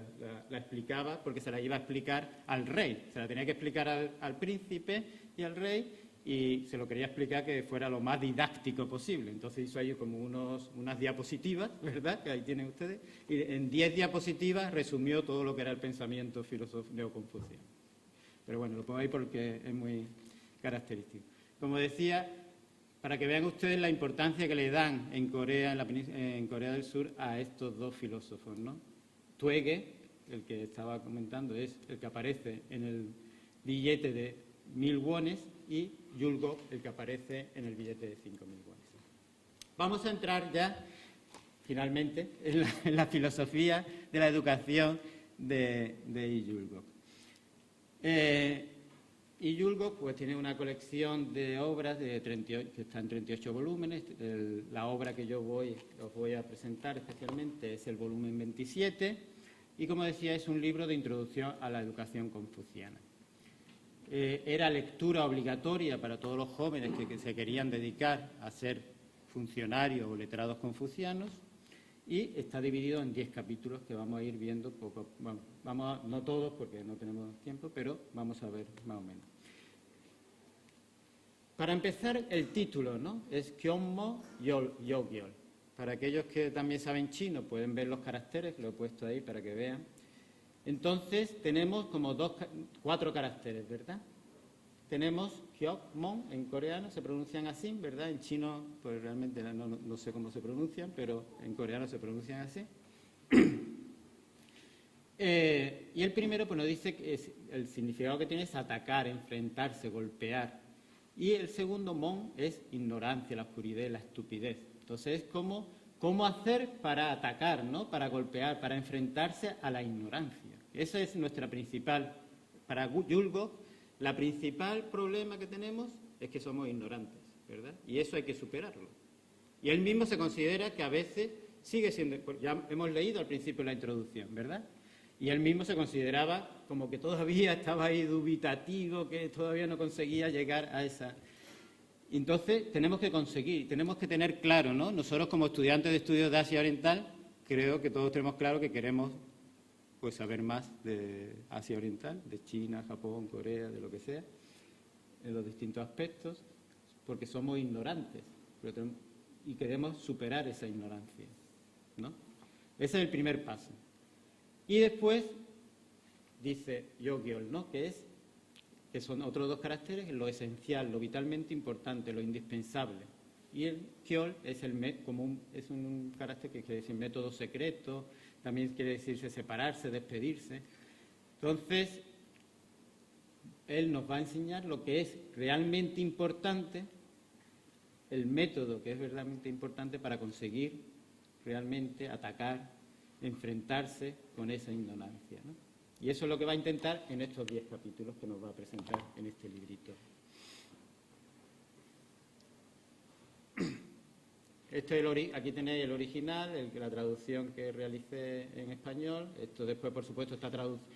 explicaba, porque se la iba a explicar al rey. Se la tenía que explicar al príncipe y al rey, y se lo quería explicar que fuera lo más didáctico posible. Entonces hizo ahí como unas diapositivas, ¿verdad?, que ahí tienen ustedes, y en 10 diapositivas resumió todo lo que era el pensamiento filosófico neoconfuciano. Pero bueno, lo pongo ahí porque es muy característico. Como decía, para que vean ustedes la importancia que le dan en Corea del Sur a estos dos filósofos, ¿no? Twege, el que estaba comentando, es el que aparece en el billete de 1.000 wones, y Yul-gok, el que aparece en el billete de 5.000 wones. Vamos a entrar ya, finalmente, en la filosofía de la educación de Yul-gok. Y Yulgov pues tiene una colección de obras que está en 38 volúmenes. La obra que os voy a presentar especialmente es el volumen 27 y, como decía, es un libro de introducción a la educación confuciana. Era lectura obligatoria para todos los jóvenes que se querían dedicar a ser funcionarios o letrados confucianos y está dividido en 10 capítulos que vamos a ir viendo poco. Bueno, no todos porque no tenemos tiempo, pero vamos a ver más o menos. Para empezar, el título, ¿no? Es Kyonmo Yogyol. Para aquellos que también saben chino, pueden ver los caracteres, que lo he puesto ahí para que vean. Entonces, tenemos como 4 caracteres, ¿verdad? Tenemos Hyokmon en coreano, se pronuncian así, ¿verdad? En chino, pues realmente no sé cómo se pronuncian, pero en coreano se pronuncian así. Y el primero, pues nos dice que el significado que tiene es atacar, enfrentarse, golpear. Y el segundo, mon, es ignorancia, la oscuridad, la estupidez. Entonces, es cómo hacer para atacar, ¿no? Para golpear, para enfrentarse a la ignorancia. Esa es nuestra principal, para Yulgov, la principal problema que tenemos es que somos ignorantes, ¿verdad? Y eso hay que superarlo. Y él mismo se considera que a veces sigue siendo, ya hemos leído al principio la introducción, ¿verdad? Y él mismo se consideraba como que todavía estaba ahí dubitativo, que todavía no conseguía llegar a esa. Entonces tenemos que conseguir, tenemos que tener claro, ¿no? Nosotros como estudiantes de estudios de Asia Oriental, creo que todos tenemos claro que queremos pues saber más de Asia Oriental, de China, Japón, Corea, de lo que sea, en los distintos aspectos, porque somos ignorantes y queremos superar esa ignorancia, ¿no? Ese es el primer paso. Y después dice Yogyol, ¿no? Que son otros 2 caracteres, lo esencial, lo vitalmente importante, lo indispensable. Y el Kyol es es un carácter que quiere decir método secreto, también quiere decirse separarse, despedirse. Entonces, él nos va a enseñar lo que es realmente importante, el método que es verdaderamente importante para conseguir realmente atacar, enfrentarse con esa ignorancia, ¿no? Y eso es lo que va a intentar en estos 10 capítulos que nos va a presentar en este librito. Aquí tenéis el original, la traducción que realicé en español. Esto después, por supuesto, está traducido.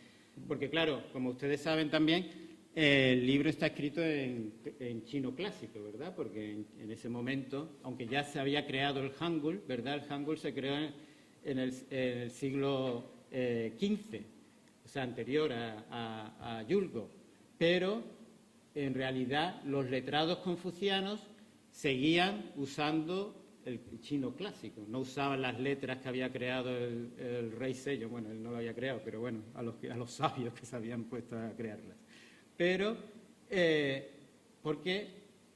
Porque, claro, como ustedes saben también, el libro está escrito en chino clásico, ¿verdad? Porque en ese momento, aunque ya se había creado el Hangul, ¿verdad? El Hangul se creó en el siglo XV, o sea, anterior a Yulgov. Pero, en realidad, los letrados confucianos seguían usando el chino clásico, no usaban las letras que había creado el rey Sello. Bueno, él no lo había creado, pero bueno, a los sabios que se habían puesto a crearlas. Pero, porque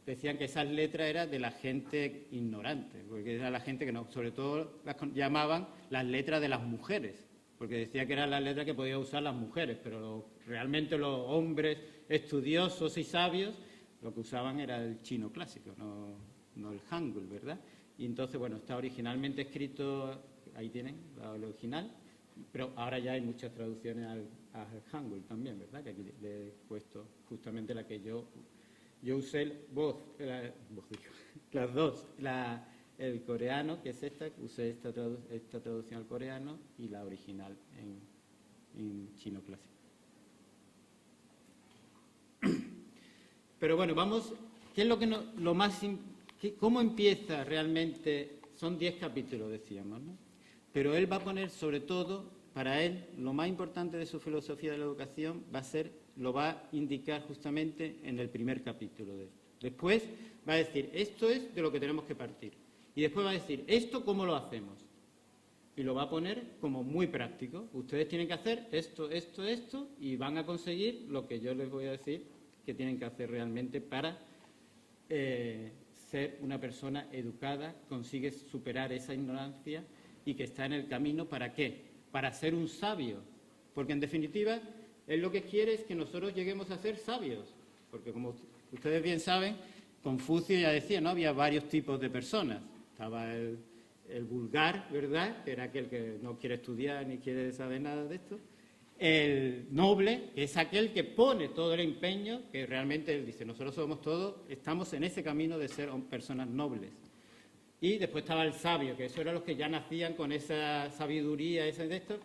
decían que esas letras eran de la gente ignorante, porque era la gente que no, sobre todo las llamaban las letras de las mujeres, porque decía que eran las letras que podían usar las mujeres, pero realmente los hombres estudiosos y sabios lo que usaban era el chino clásico, no el Hangul, ¿verdad? Y entonces, bueno, está originalmente escrito, ahí tienen el original, pero ahora ya hay muchas traducciones al Hangul también, ¿verdad? Que aquí le he puesto justamente la que yo usé, las dos, el coreano, que es esta, usé esta traducción al coreano y la original en chino clásico. Pero bueno, vamos, ¿qué es cómo empieza realmente? Son 10 capítulos, decíamos, ¿no? Pero él va a poner, sobre todo, para él, lo más importante de su filosofía de la educación lo va a indicar justamente en el primer capítulo de esto. Después va a decir, esto es de lo que tenemos que partir. Y después va a decir, ¿esto cómo lo hacemos? Y lo va a poner como muy práctico. Ustedes tienen que hacer esto, esto, esto, y van a conseguir lo que yo les voy a decir que tienen que hacer realmente para ser una persona educada, consigue superar esa ignorancia y que está en el camino, ¿para qué? Para ser un sabio. Porque, en definitiva, él lo que quiere es que nosotros lleguemos a ser sabios. Porque, como ustedes bien saben, Confucio ya decía, ¿no? Había varios tipos de personas. Estaba el vulgar, ¿verdad?, que era aquel que no quiere estudiar ni quiere saber nada de esto. El noble es aquel que pone todo el empeño, que realmente él dice, nosotros somos todos, estamos en ese camino de ser personas nobles. Y después estaba el sabio, que eso eran los que ya nacían con esa sabiduría, ese de esto.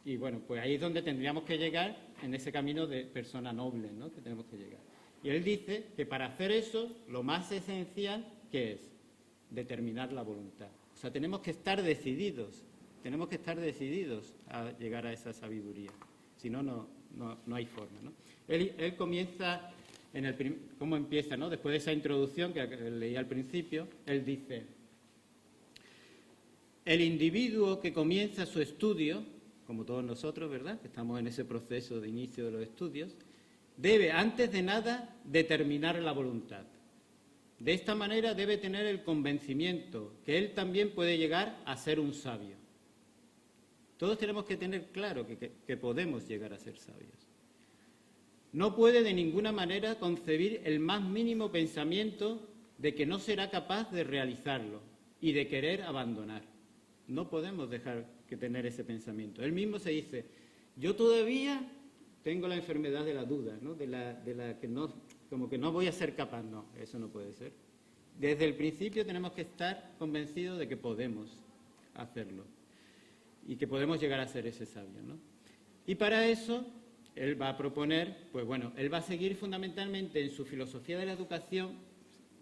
Y bueno, pues ahí es donde tendríamos que llegar, en ese camino de persona noble, ¿no?, que tenemos que llegar. Y él dice que para hacer eso, lo más esencial, ¿qué es? Determinar la voluntad. O sea, tenemos que estar decididos a llegar a esa sabiduría. Si no, no hay forma, ¿no? Él comienza, ¿cómo empieza, no? Después de esa introducción que leí al principio, él dice: el individuo que comienza su estudio, como todos nosotros, ¿verdad?, que estamos en ese proceso de inicio de los estudios, debe, antes de nada, determinar la voluntad. De esta manera debe tener el convencimiento que él también puede llegar a ser un sabio. Todos tenemos que tener claro que podemos llegar a ser sabios. No puede de ninguna manera concebir el más mínimo pensamiento de que no será capaz de realizarlo y de querer abandonar. No podemos dejar que tener ese pensamiento. Él mismo se dice: yo todavía tengo la enfermedad de la duda, ¿no?, de la que no, como que no voy a ser capaz. No, eso no puede ser. Desde el principio tenemos que estar convencidos de que podemos hacerlo y que podemos llegar a ser ese sabio, ¿no? Y para eso él va a proponer, pues bueno, él va a seguir fundamentalmente en su filosofía de la educación,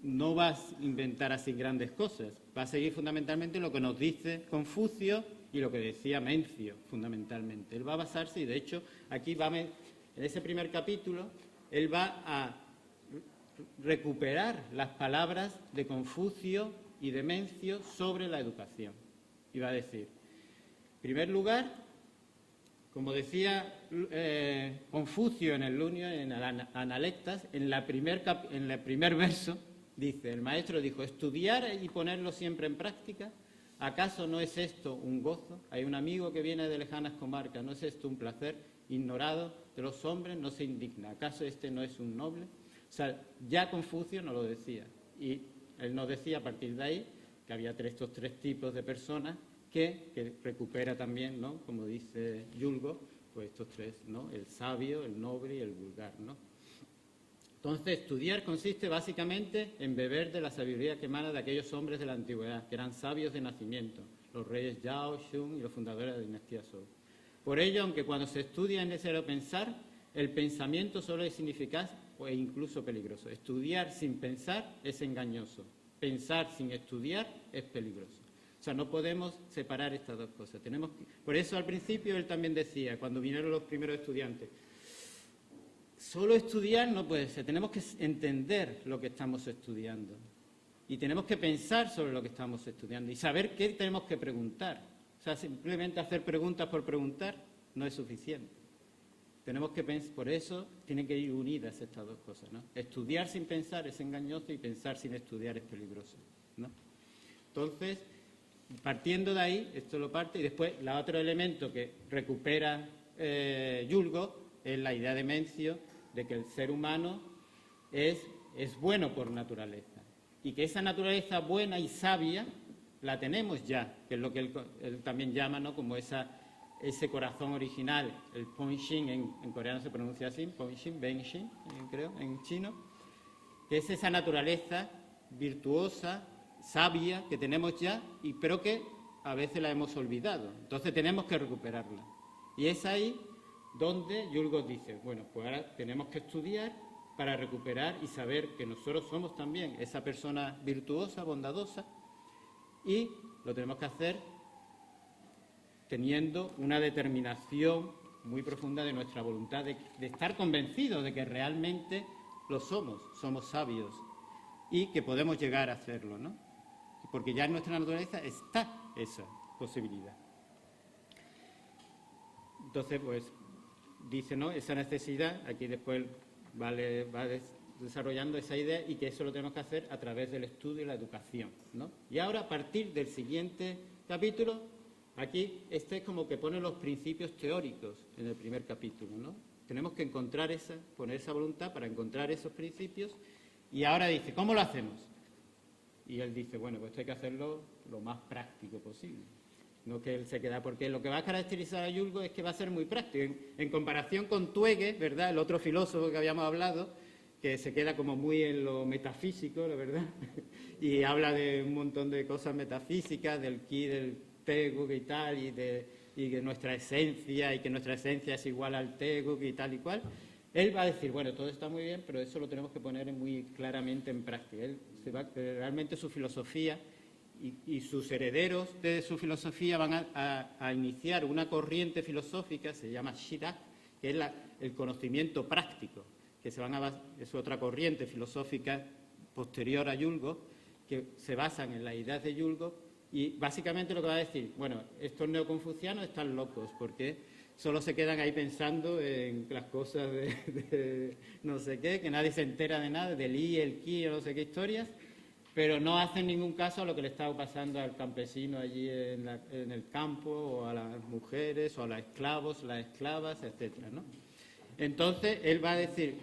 no va a inventar así grandes cosas, va a seguir fundamentalmente lo que nos dice Confucio y lo que decía Mencio, fundamentalmente. Él va a basarse, y de hecho aquí en ese primer capítulo, él va a recuperar las palabras de Confucio y de Mencio sobre la educación. Y va a decir: en primer lugar, como decía Confucio en el Lunio, en Analectas, en el primer verso, dice, el maestro dijo: estudiar y ponerlo siempre en práctica, ¿acaso no es esto un gozo? Hay un amigo que viene de lejanas comarcas, ¿no es esto un placer ignorado de los hombres? No se indigna, ¿acaso este no es un noble? O sea, ya Confucio nos lo decía, y él nos decía a partir de ahí que había estos tres tipos de personas que recupera también, ¿no?, como dice Yulgo, pues estos tres, ¿no?, el sabio, el noble y el vulgar, ¿no? Entonces, estudiar consiste básicamente en beber de la sabiduría que emana de aquellos hombres de la antigüedad, que eran sabios de nacimiento, los reyes Yao, Shun y los fundadores de la dinastía Zhou. Por ello, aunque cuando se estudia es necesario pensar, el pensamiento solo es ineficaz e incluso peligroso. Estudiar sin pensar es engañoso. Pensar sin estudiar es peligroso. O sea, no podemos separar estas dos cosas. Por eso al principio él también decía, cuando vinieron los primeros estudiantes, solo estudiar no puede ser, tenemos que entender lo que estamos estudiando y tenemos que pensar sobre lo que estamos estudiando y saber qué tenemos que preguntar. O sea, simplemente hacer preguntas por preguntar no es suficiente. Tenemos que pensar, por eso tienen que ir unidas estas dos cosas, ¿no? Estudiar sin pensar es engañoso y pensar sin estudiar es peligroso, ¿no? Entonces, partiendo de ahí, esto lo parte, y después el otro elemento que recupera Yulgo es la idea de Mencio de que el ser humano es bueno por naturaleza y que esa naturaleza buena y sabia la tenemos ya, que es lo que él también llama, ¿no?, como ese corazón original, el Ponshin, en coreano se pronuncia así, Ponshin, Benshin, creo, en chino, que es esa naturaleza virtuosa, sabia, que tenemos ya, pero que a veces la hemos olvidado. Entonces tenemos que recuperarla. Y es ahí donde Yulgo dice, bueno, pues ahora tenemos que estudiar para recuperar y saber que nosotros somos también esa persona virtuosa, bondadosa, y lo tenemos que hacer teniendo una determinación muy profunda de nuestra voluntad, de estar convencidos de que realmente lo somos sabios y que podemos llegar a hacerlo, ¿no? Porque ya en nuestra naturaleza está esa posibilidad. Entonces, pues, dice, ¿no?, esa necesidad, aquí después va desarrollando esa idea y que eso lo tenemos que hacer a través del estudio y la educación, ¿no? Y ahora, a partir del siguiente capítulo, aquí es como que pone los principios teóricos en el primer capítulo, ¿no? Tenemos que poner esa voluntad para encontrar esos principios y ahora dice, ¿cómo lo hacemos? Y él dice, bueno, pues hay que hacerlo lo más práctico posible. no que él se queda, porque lo que va a caracterizar a Yulgo es que va a ser muy práctico. En comparación con Twege, ¿verdad?, el otro filósofo que habíamos hablado, que se queda como muy en lo metafísico, la verdad, y habla de un montón de cosas metafísicas, del ki, del teguk y tal, y de nuestra esencia, y que nuestra esencia es igual al teguk y tal y cual. Él va a decir, bueno, todo está muy bien, pero eso lo tenemos que poner muy claramente en práctica. Realmente su filosofía y sus herederos de su filosofía van a iniciar una corriente filosófica, se llama Shirak, que es el conocimiento práctico, que es otra corriente filosófica posterior a Yulgo, que se basan en la idea de Yulgo, y básicamente lo que va a decir, bueno, estos neoconfucianos están locos, porque solo se quedan ahí pensando en las cosas de no sé qué, que nadie se entera de nada, del I, el Ki, o no sé qué historias, pero no hacen ningún caso a lo que le estaba pasando al campesino allí en el campo, o a las mujeres, o a los esclavos, las esclavas, etcétera, ¿no? Entonces, él va a decir,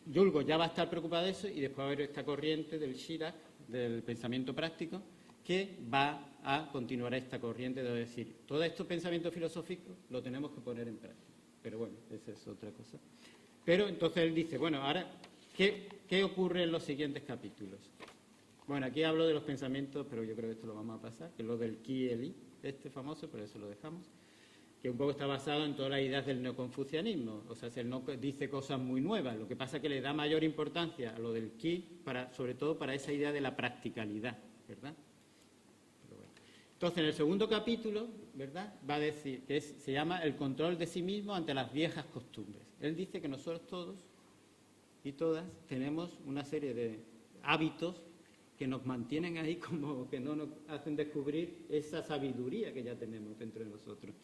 Yulgo ya va a estar preocupado de eso, y después va a haber esta corriente del Shirak, del pensamiento práctico, que va a continuar esta corriente de decir, todo este pensamiento filosófico lo tenemos que poner en práctica. Pero bueno, esa es otra cosa. Pero entonces él dice, bueno, ahora, ¿qué ocurre en los siguientes capítulos? Bueno, aquí hablo de los pensamientos, pero yo creo que esto lo vamos a pasar, que es lo del Ki y el I, este famoso, pero eso lo dejamos, que un poco está basado en todas las ideas del neoconfucianismo. O sea, él no dice cosas muy nuevas, lo que pasa es que le da mayor importancia a lo del Ki, sobre todo para esa idea de la practicalidad, ¿verdad? Entonces, en el segundo capítulo, ¿verdad?, va a decir que se llama el control de sí mismo ante las viejas costumbres. Él dice que nosotros todos y todas tenemos una serie de hábitos que nos mantienen ahí, como que no nos hacen descubrir esa sabiduría que ya tenemos dentro de nosotros.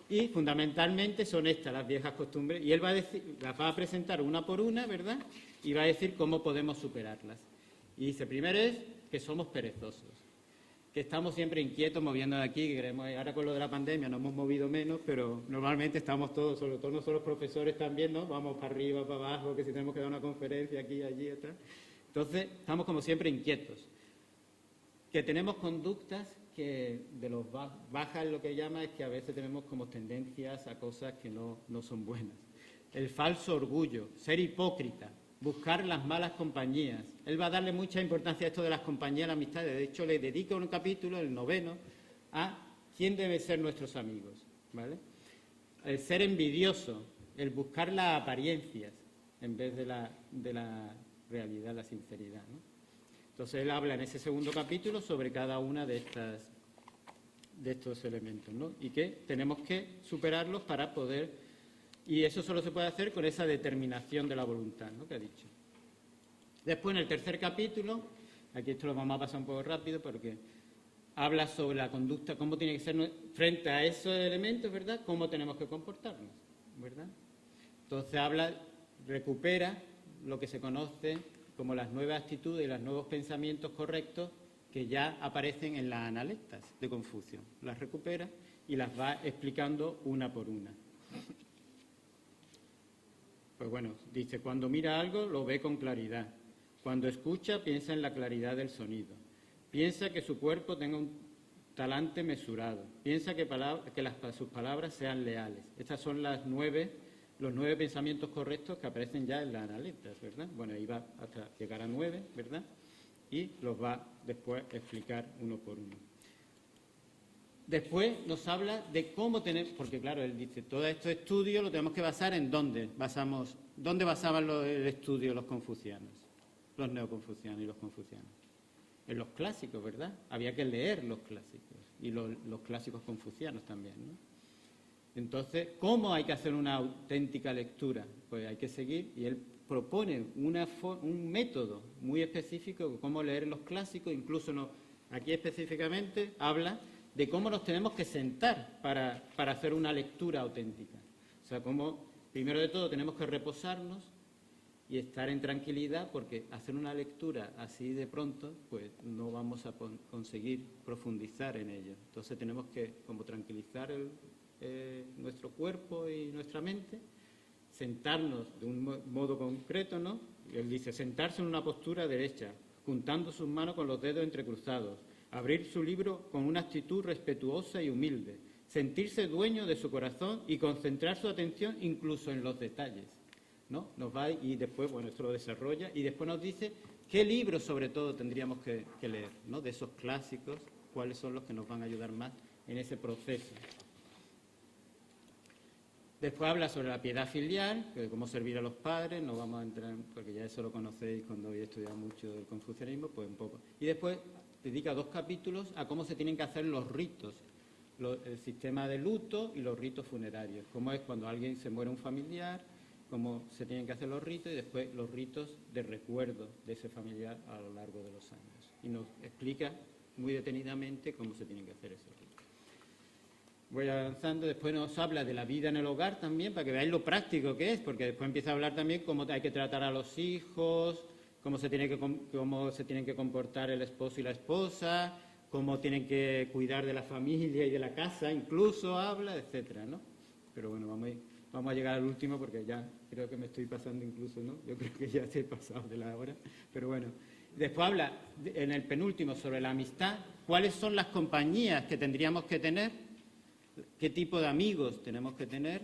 Y fundamentalmente son estas, las viejas costumbres, y él va a decir, las va a presentar una por una, ¿verdad?, y va a decir cómo podemos superarlas. Y dice, primero es que somos perezosos, que estamos siempre inquietos moviendo de aquí, que queremos, ahora con lo de la pandemia nos hemos movido menos, pero normalmente estamos todos, sobre todo nosotros los profesores también, ¿no?, vamos para arriba, para abajo, que si tenemos que dar una conferencia aquí, allí, etc. Entonces, estamos como siempre inquietos, que tenemos conductas que de los bajas, lo que llama es que a veces tenemos como tendencias a cosas que no son buenas. El falso orgullo, ser hipócrita, buscar las malas compañías. Él va a darle mucha importancia a esto de las compañías, las amistades. De hecho, le dedica un capítulo, el 9, a quién deben ser nuestros amigos, ¿vale? El ser envidioso, el buscar las apariencias en vez de la realidad, la sinceridad, ¿no? Entonces, él habla en ese segundo capítulo sobre cada una de estos elementos, ¿no? Y que tenemos que superarlos para poder... Y eso solo se puede hacer con esa determinación de la voluntad, ¿no?, que ha dicho. Después, en el tercer capítulo, aquí esto lo vamos a pasar un poco rápido porque habla sobre la conducta, cómo tiene que ser frente a esos elementos, ¿verdad?, cómo tenemos que comportarnos, ¿verdad? Entonces recupera lo que se conoce como las nuevas actitudes y los nuevos pensamientos correctos que ya aparecen en las analectas de Confucio. Las recupera y las va explicando una por una. Pues bueno, dice, cuando mira algo lo ve con claridad. Cuando escucha piensa en la claridad del sonido. Piensa que su cuerpo tenga un talante mesurado. Piensa que sus palabras sean leales. Estas son los 9 pensamientos correctos que aparecen ya en las analectas, ¿verdad? Bueno, ahí va hasta llegar a 9, ¿verdad? Y los va después a explicar uno por uno. Después nos habla de cómo tener, porque claro, él dice, todos estos estudios lo tenemos que basar en ¿dónde basaban el estudio los confucianos, los neoconfucianos y los confucianos? En los clásicos, ¿verdad? Había que leer los clásicos y los clásicos confucianos también, ¿no? Entonces, ¿cómo hay que hacer una auténtica lectura? Pues hay que seguir, y él propone un método muy específico de cómo leer los clásicos, incluso aquí específicamente habla de cómo nos tenemos que sentar para hacer una lectura auténtica. O sea, cómo, primero de todo, tenemos que reposarnos y estar en tranquilidad, porque hacer una lectura así de pronto, pues no vamos a conseguir profundizar en ello. Entonces tenemos que como tranquilizar nuestro cuerpo y nuestra mente, sentarnos de un modo concreto, ¿no? Él dice, sentarse en una postura derecha, juntando sus manos con los dedos entrecruzados, abrir su libro con una actitud respetuosa y humilde, sentirse dueño de su corazón y concentrar su atención incluso en los detalles, ¿no? Nos va y después, bueno, esto lo desarrolla y después nos dice qué libros sobre todo tendríamos que leer, ¿no? De esos clásicos, cuáles son los que nos van a ayudar más en ese proceso. Después habla sobre la piedad filial, de cómo servir a los padres, no vamos a entrar, porque ya eso lo conocéis cuando habéis estudiado mucho el confucianismo, pues un poco. Y después dedica 2 capítulos a cómo se tienen que hacer los ritos, el sistema de luto y los ritos funerarios, cómo es cuando alguien se muere un familiar, cómo se tienen que hacer los ritos y después los ritos de recuerdo de ese familiar a lo largo de los años. Y nos explica muy detenidamente cómo se tienen que hacer esos ritos. Voy avanzando, después nos habla de la vida en el hogar también, para que veáis lo práctico que es, porque después empieza a hablar también cómo hay que tratar a los hijos, cómo se tienen que comportar el esposo y la esposa, cómo tienen que cuidar de la familia y de la casa, incluso habla, etcétera, ¿no? Pero bueno, vamos a llegar al último porque ya creo que me estoy pasando incluso, ¿no? Yo creo que ya estoy pasado de la hora, pero bueno. Después habla en el penúltimo sobre la amistad, cuáles son las compañías que tendríamos que tener, qué tipo de amigos tenemos que tener,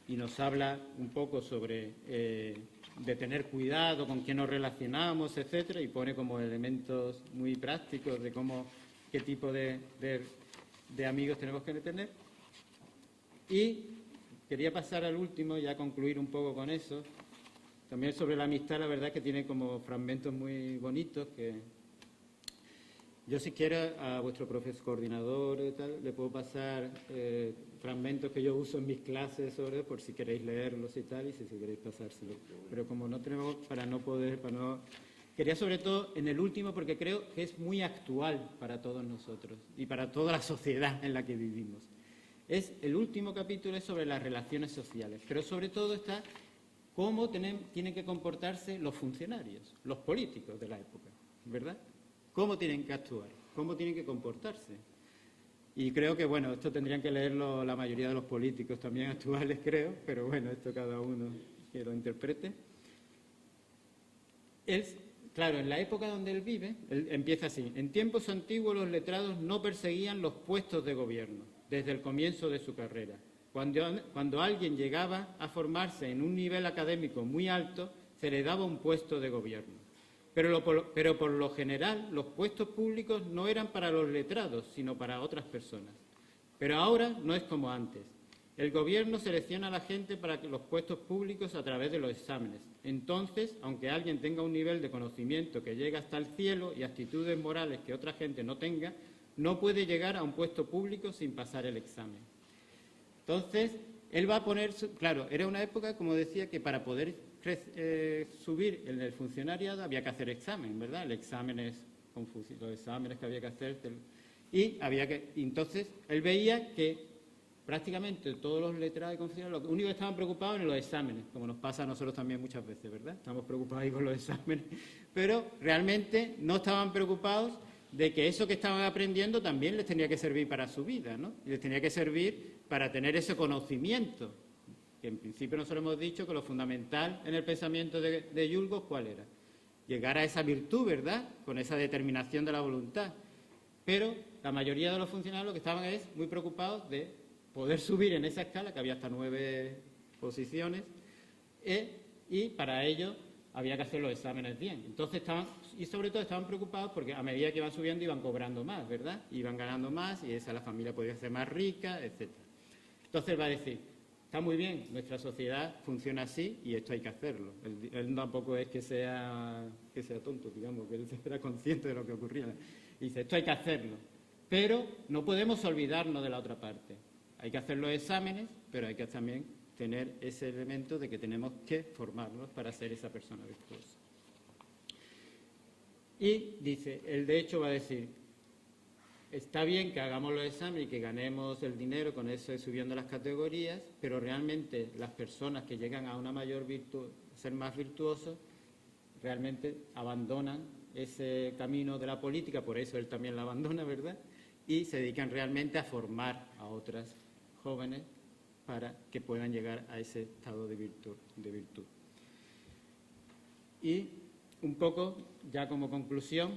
y nos habla un poco sobre de tener cuidado con quién nos relacionamos, etcétera, y pone como elementos muy prácticos de qué tipo de amigos tenemos que tener. Y quería pasar al último, ya concluir un poco con eso. También sobre la amistad, la verdad que tiene como fragmentos muy bonitos que yo, si quiero, a vuestro profesor coordinador y tal, le puedo pasar fragmentos que yo uso en mis clases sobre, por si queréis leerlos y tal, y si queréis pasárselo. Pero como no tenemos, Quería sobre todo en el último, porque creo que es muy actual para todos nosotros y para toda la sociedad en la que vivimos. El último capítulo es sobre las relaciones sociales, pero sobre todo está cómo tienen que comportarse los funcionarios, los políticos de la época, ¿verdad? Cómo tienen que actuar, cómo tienen que comportarse. Y creo que, bueno, esto tendrían que leerlo la mayoría de los políticos también actuales, creo, pero bueno, esto cada uno que lo interprete. Claro, en la época donde él vive, él empieza así: en tiempos antiguos los letrados no perseguían los puestos de gobierno desde el comienzo de su carrera. Cuando alguien llegaba a formarse en un nivel académico muy alto, se le daba un puesto de gobierno. Pero por lo general, los puestos públicos no eran para los letrados, sino para otras personas. Pero ahora no es como antes. El gobierno selecciona a la gente para los puestos públicos a través de los exámenes. Entonces, aunque alguien tenga un nivel de conocimiento que llega hasta el cielo y actitudes morales que otra gente no tenga, no puede llegar a un puesto público sin pasar el examen. Entonces, él va a poner... Claro, era una época, como decía, que para poder subir en el funcionariado había que hacer examen, ¿verdad? El examen es confuso, los exámenes que había que hacer. Entonces, él veía que prácticamente todos los letrados y funcionarios, lo único que estaban preocupados en los exámenes, como nos pasa a nosotros también muchas veces, ¿verdad? Estamos preocupados ahí con los exámenes, pero realmente no estaban preocupados de que eso que estaban aprendiendo también les tenía que servir para su vida, ¿no? Y les tenía que servir para tener ese conocimiento, que en principio nosotros hemos dicho que lo fundamental en el pensamiento de Yulgos, ¿cuál era? Llegar a esa virtud, ¿verdad?, con esa determinación de la voluntad. Pero la mayoría de los funcionarios lo que estaban es muy preocupados de poder subir en esa escala, que había hasta 9 posiciones, y para ello había que hacer los exámenes bien. Entonces sobre todo estaban preocupados porque a medida que iban subiendo iban cobrando más, ¿verdad? Iban ganando más y la familia podía ser más rica, etc. Entonces va a decir: está muy bien, nuestra sociedad funciona así y esto hay que hacerlo. Él tampoco es que sea tonto, digamos, que él era consciente de lo que ocurría. Y dice: esto hay que hacerlo, pero no podemos olvidarnos de la otra parte. Hay que hacer los exámenes, pero hay que también tener ese elemento de que tenemos que formarnos para ser esa persona virtuosa. Y dice, él de hecho va a decir: está bien que hagamos los exámenes y que ganemos el dinero con eso subiendo las categorías, pero realmente las personas que llegan a una mayor virtud, a ser más virtuosos, realmente abandonan ese camino de la política, por eso él también la abandona, ¿verdad? Y se dedican realmente a formar a otras jóvenes para que puedan llegar a ese estado de virtud. Y un poco, ya como conclusión,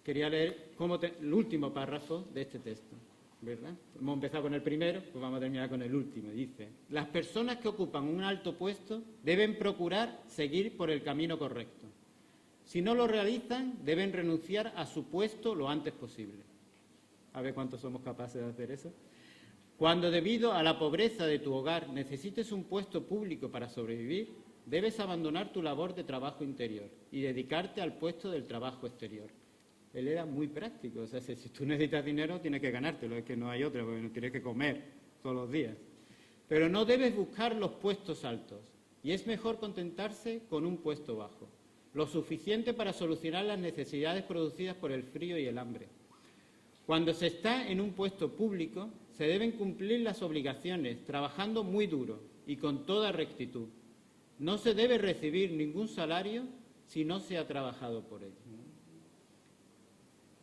quería leer el último párrafo de este texto, ¿verdad? Hemos empezado con el primero, pues vamos a terminar con el último. Dice: las personas que ocupan un alto puesto deben procurar seguir por el camino correcto. Si no lo realizan, deben renunciar a su puesto lo antes posible. A ver cuántos somos capaces de hacer eso. Cuando, debido a la pobreza de tu hogar, necesites un puesto público para sobrevivir, debes abandonar tu labor de trabajo interior y dedicarte al puesto del trabajo exterior. Él era muy práctico, o sea, si tú necesitas dinero, tienes que ganártelo, es que no hay otra, porque no tienes que comer todos los días. Pero no debes buscar los puestos altos, y es mejor contentarse con un puesto bajo, lo suficiente para solucionar las necesidades producidas por el frío y el hambre. Cuando se está en un puesto público, se deben cumplir las obligaciones, trabajando muy duro y con toda rectitud. No se debe recibir ningún salario si no se ha trabajado por ello.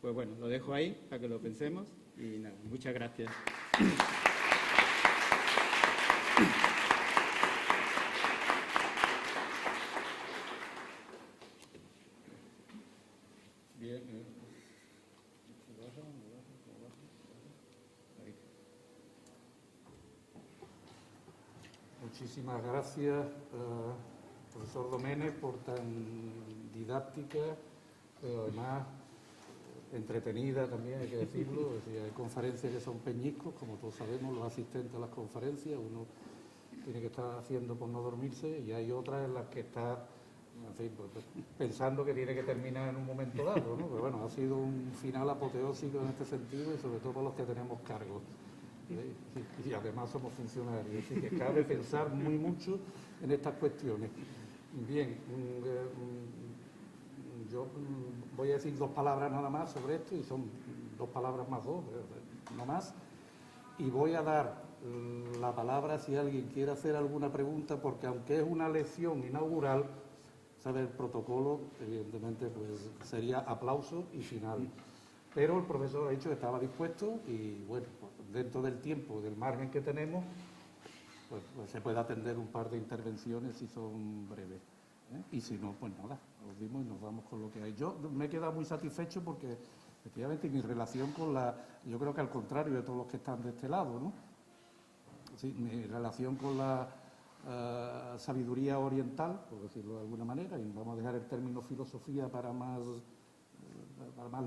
Pues bueno, lo dejo ahí para que lo pensemos y nada, muchas gracias. Bien. Muchísimas gracias, profesor Domènech, por tan didáctica, pero además entretenida también, hay que decirlo. Es decir, hay conferencias que son peñiscos, como todos sabemos, los asistentes a las conferencias, uno tiene que estar haciendo por no dormirse, y hay otras en las que está, en fin, pues, pensando que tiene que terminar en un momento dado, ¿no? Pero bueno, ha sido un final apoteósico en este sentido, y sobre todo para los que tenemos cargos. Y además somos funcionarios, así que cabe pensar muy mucho en estas cuestiones. Bien, yo voy a decir 2 palabras nada más sobre esto, y son 2 palabras más 2, no más, y voy a dar la palabra si alguien quiere hacer alguna pregunta, porque aunque es una lección inaugural, sabe, el protocolo, evidentemente, pues sería aplauso y final. Pero el profesor ha dicho que estaba dispuesto y, bueno, pues, dentro del tiempo, del margen que tenemos, pues se puede atender un par de intervenciones si son breves. Y si no, pues nada, os dimos y nos vamos con lo que hay. Yo me he quedado muy satisfecho porque, efectivamente, mi relación con yo creo que al contrario de todos los que están de este lado, ¿no? Sí, mi relación con la sabiduría oriental, por decirlo de alguna manera, y vamos a dejar el término filosofía para más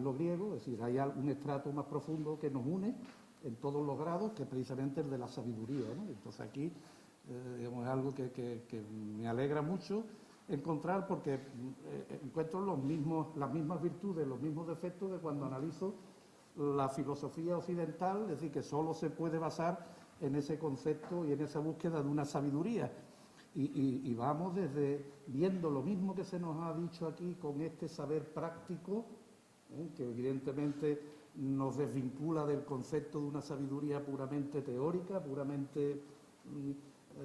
lo griego, es decir, hay un estrato más profundo que nos une en todos los grados, que precisamente el de la sabiduría, ¿no? Entonces aquí, digamos, es algo que me alegra mucho encontrar, porque encuentro las mismas virtudes, los mismos defectos de cuando analizo la filosofía occidental, es decir, que solo se puede basar en ese concepto y en esa búsqueda de una sabiduría. Y vamos desde viendo lo mismo que se nos ha dicho aquí con este saber práctico, que evidentemente nos desvincula del concepto de una sabiduría puramente teórica, puramente,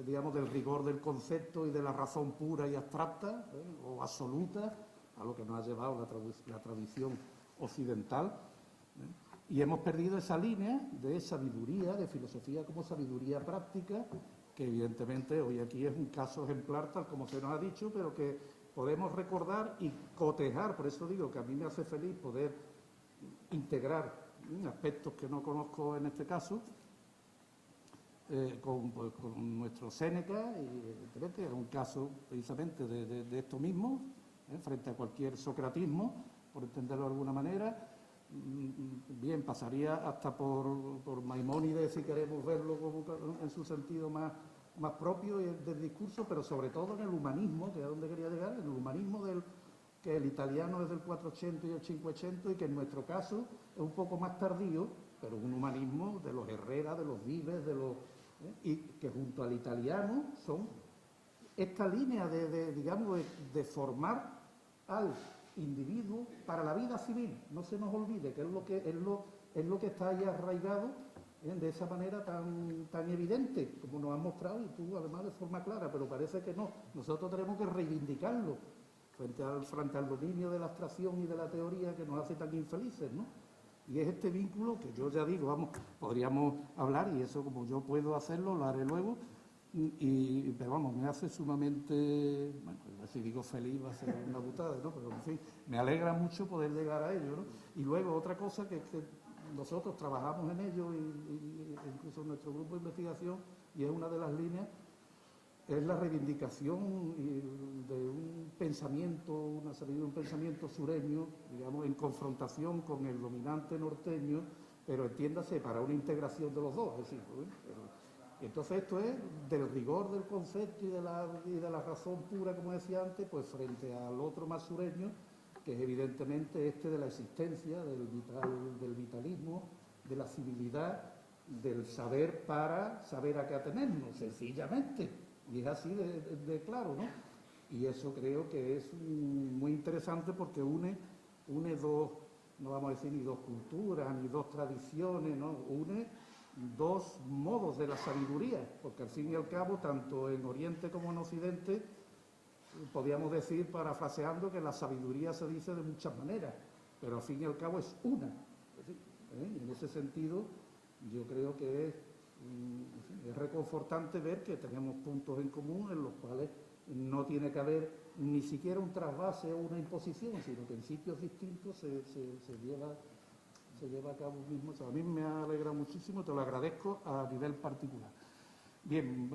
digamos, del rigor del concepto y de la razón pura y abstracta, o absoluta, a lo que nos ha llevado la tradición occidental. Y hemos perdido esa línea de sabiduría, de filosofía como sabiduría práctica, que evidentemente hoy aquí es un caso ejemplar, tal como se nos ha dicho, pero que podemos recordar y cotejar. Por eso digo que a mí me hace feliz poder integrar aspectos que no conozco en este caso, con nuestro Séneca, y evidentemente es un caso precisamente de esto mismo, frente a cualquier socratismo, por entenderlo de alguna manera. Bien, pasaría hasta por Maimónides, si queremos verlo en su sentido más propio del discurso, pero sobre todo en el humanismo, que es a donde quería llegar, en el humanismo que el italiano es del 480 y el 580, y que en nuestro caso es un poco más tardío, pero un humanismo de los Herrera, de los Vives, y que junto al italiano son esta línea digamos, de formar al individuo para la vida civil. No se nos olvide que es lo que está ahí arraigado, de esa manera tan evidente, como nos has mostrado, y tú además de forma clara, pero parece que no. Nosotros tenemos que reivindicarlo frente al dominio de la abstracción y de la teoría que nos hace tan infelices, ¿no? Y es este vínculo que yo ya digo, podríamos hablar, y eso como yo puedo hacerlo, lo haré luego, Pero vamos, me hace sumamente, bueno, si digo feliz va a ser una putada, ¿no? Pero en fin, me alegra mucho poder llegar a ello, ¿no? Y luego otra cosa que es que nosotros trabajamos en ello y incluso en nuestro grupo de investigación, y es una de las líneas, es la reivindicación de un pensamiento, una salida de un pensamiento sureño, digamos, en confrontación con el dominante norteño, pero entiéndase, para una integración de los dos, es decir, entonces esto es del rigor del concepto y de la razón pura, como decía antes, pues frente al otro más sureño, que es evidentemente este de la existencia, del vitalismo, de la civilidad, del saber para saber a qué atenernos, sencillamente. Y es así de claro, ¿no? Y eso creo que es muy interesante porque une dos, no vamos a decir ni dos culturas, ni dos tradiciones, ¿no? Une dos modos de la sabiduría, porque al fin y al cabo, tanto en Oriente como en Occidente, podríamos decir, parafraseando, que la sabiduría se dice de muchas maneras, pero al fin y al cabo es una. En ese sentido, yo creo que es reconfortante ver que tenemos puntos en común en los cuales no tiene que haber ni siquiera un trasvase o una imposición, sino que en sitios distintos se lleva a cabo mismo. O sea, a mí me alegra muchísimo, te lo agradezco a nivel particular. Bien,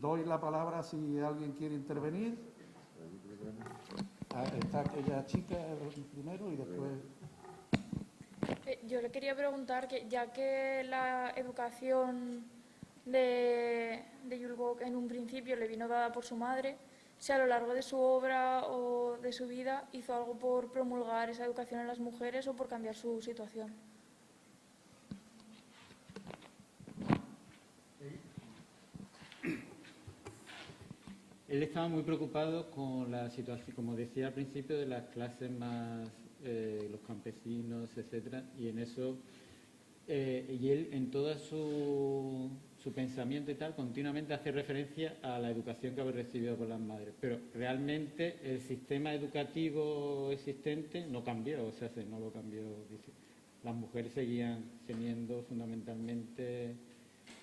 doy la palabra si alguien quiere intervenir. Está aquella chica primero y después... Yo le quería preguntar, que ya que la educación de Jules Verne en un principio le vino dada por su madre, si a lo largo de su obra o de su vida hizo algo por promulgar esa educación en las mujeres o por cambiar su situación. Él estaba muy preocupado con la situación, como decía al principio, de las clases más, los campesinos, etcétera, y en eso, y él en todo su pensamiento y tal, continuamente hace referencia a la educación que había recibido por las madres, pero realmente el sistema educativo existente no cambió, o sea, no lo cambió. Las mujeres seguían teniendo fundamentalmente,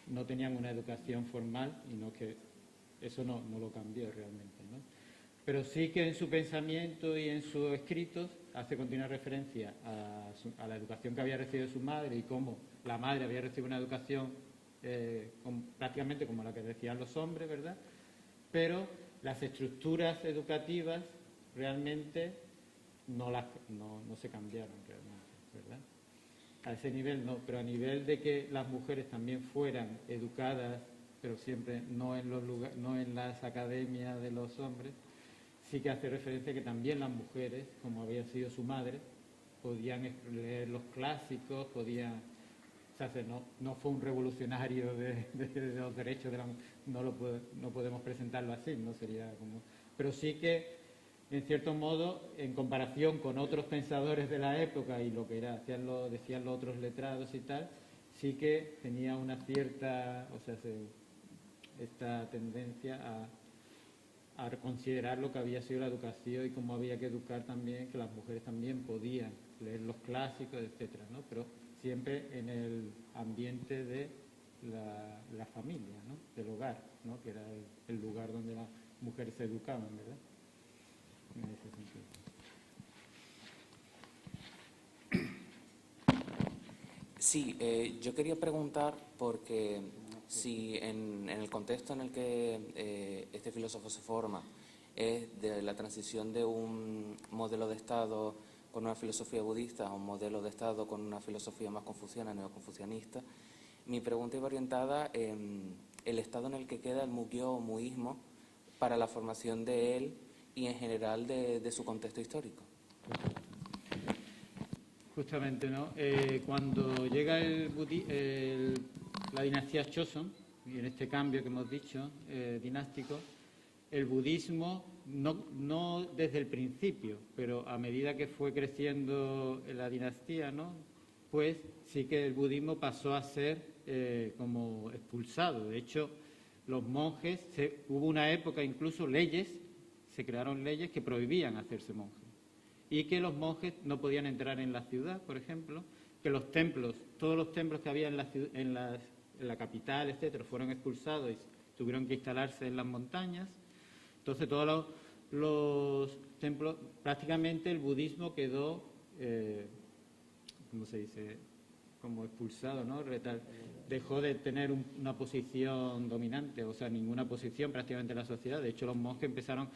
no tenían una educación formal y no que eso no lo cambió realmente, ¿no? Pero sí que en su pensamiento y en sus escritos hace continua referencia a la educación que había recibido su madre y cómo la madre había recibido una educación prácticamente como la que recibían los hombres, ¿verdad? Pero las estructuras educativas realmente no se cambiaron realmente, ¿verdad? A ese nivel no, pero a nivel de que las mujeres también fueran educadas, pero siempre no en las academias de los hombres, sí que hace referencia a que también las mujeres, como había sido su madre, podían leer los clásicos, podían... O sea, no fue un revolucionario de los derechos de la mujer, no podemos presentarlo así, no sería como... Pero sí que, en cierto modo, en comparación con otros pensadores de la época y lo que decían los otros letrados y tal, sí que tenía una cierta... O sea, esta tendencia a considerar lo que había sido la educación y cómo había que educar también, que las mujeres también podían leer los clásicos, etcétera, ¿no? Pero siempre en el ambiente de la familia, ¿no? Del hogar, ¿no? Que era el lugar donde las mujeres se educaban, ¿verdad? En ese sentido. Sí, yo quería preguntar porque si en el contexto en el que este filósofo se forma es de la transición de un modelo de Estado con una filosofía budista a un modelo de Estado con una filosofía más confuciana, neoconfucianista, mi pregunta iba orientada en el estado en el que queda el mukyo o muismo para la formación de él y en general de su contexto histórico. Justamente, ¿no? Cuando llega la dinastía Joseon, y en este cambio que hemos dicho, dinástico, el budismo, no desde el principio, pero a medida que fue creciendo la dinastía, ¿no? Pues sí que el budismo pasó a ser como expulsado. De hecho, los monjes, hubo una época, incluso se crearon leyes que prohibían hacerse monjes. Y que los monjes no podían entrar en la ciudad, por ejemplo, que los templos, todos los templos que había en la capital, etcétera, fueron expulsados tuvieron que instalarse en las montañas. Entonces, todos los templos, prácticamente el budismo quedó, ¿cómo se dice?, como expulsado, ¿no? Dejó de tener una posición dominante, o sea, ninguna posición prácticamente en la sociedad. De hecho, los monjes empezaron...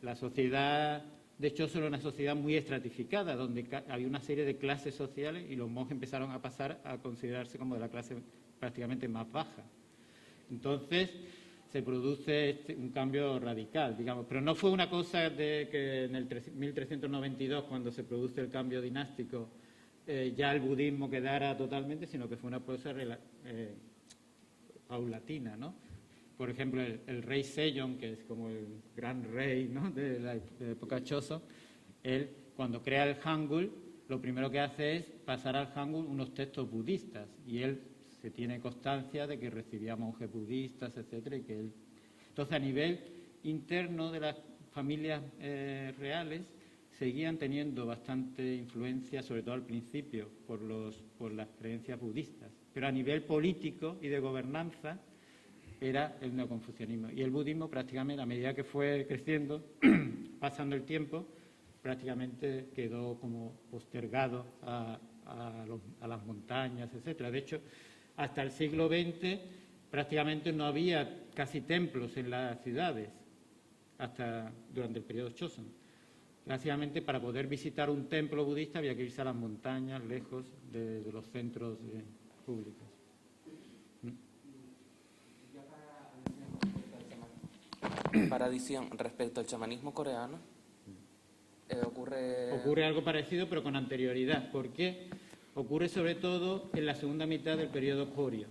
la sociedad de Choson era una sociedad muy estratificada, donde había una serie de clases sociales y los monjes empezaron a pasar a considerarse como de la clase prácticamente más baja. Entonces, se produce un cambio radical, digamos. Pero no fue una cosa de que en el 1392, cuando se produce el cambio dinástico, ya el budismo quedara totalmente, sino que fue una cosa paulatina, ¿no? Por ejemplo, el rey Sejong, que es como el gran rey, ¿no?, de la época Choson, él, cuando crea el Hangul, lo primero que hace es pasar al Hangul unos textos budistas, y él se tiene constancia de que recibía monjes budistas, etcétera, y que él... Entonces, a nivel interno de las familias reales, seguían teniendo bastante influencia, sobre todo al principio, por las creencias budistas. Pero a nivel político y de gobernanza era el neoconfucianismo. Y el budismo prácticamente, a medida que fue creciendo, pasando el tiempo, prácticamente quedó como postergado a las montañas, etcétera. De hecho, hasta el siglo XX prácticamente no había casi templos en las ciudades, hasta durante el periodo Choson. Básicamente, para poder visitar un templo budista había que irse a las montañas, lejos de los centros públicos. Para adición, respecto al chamanismo coreano, ocurre algo parecido, pero con anterioridad. ¿Por qué? Ocurre sobre todo en la segunda mitad del periodo Goryeo.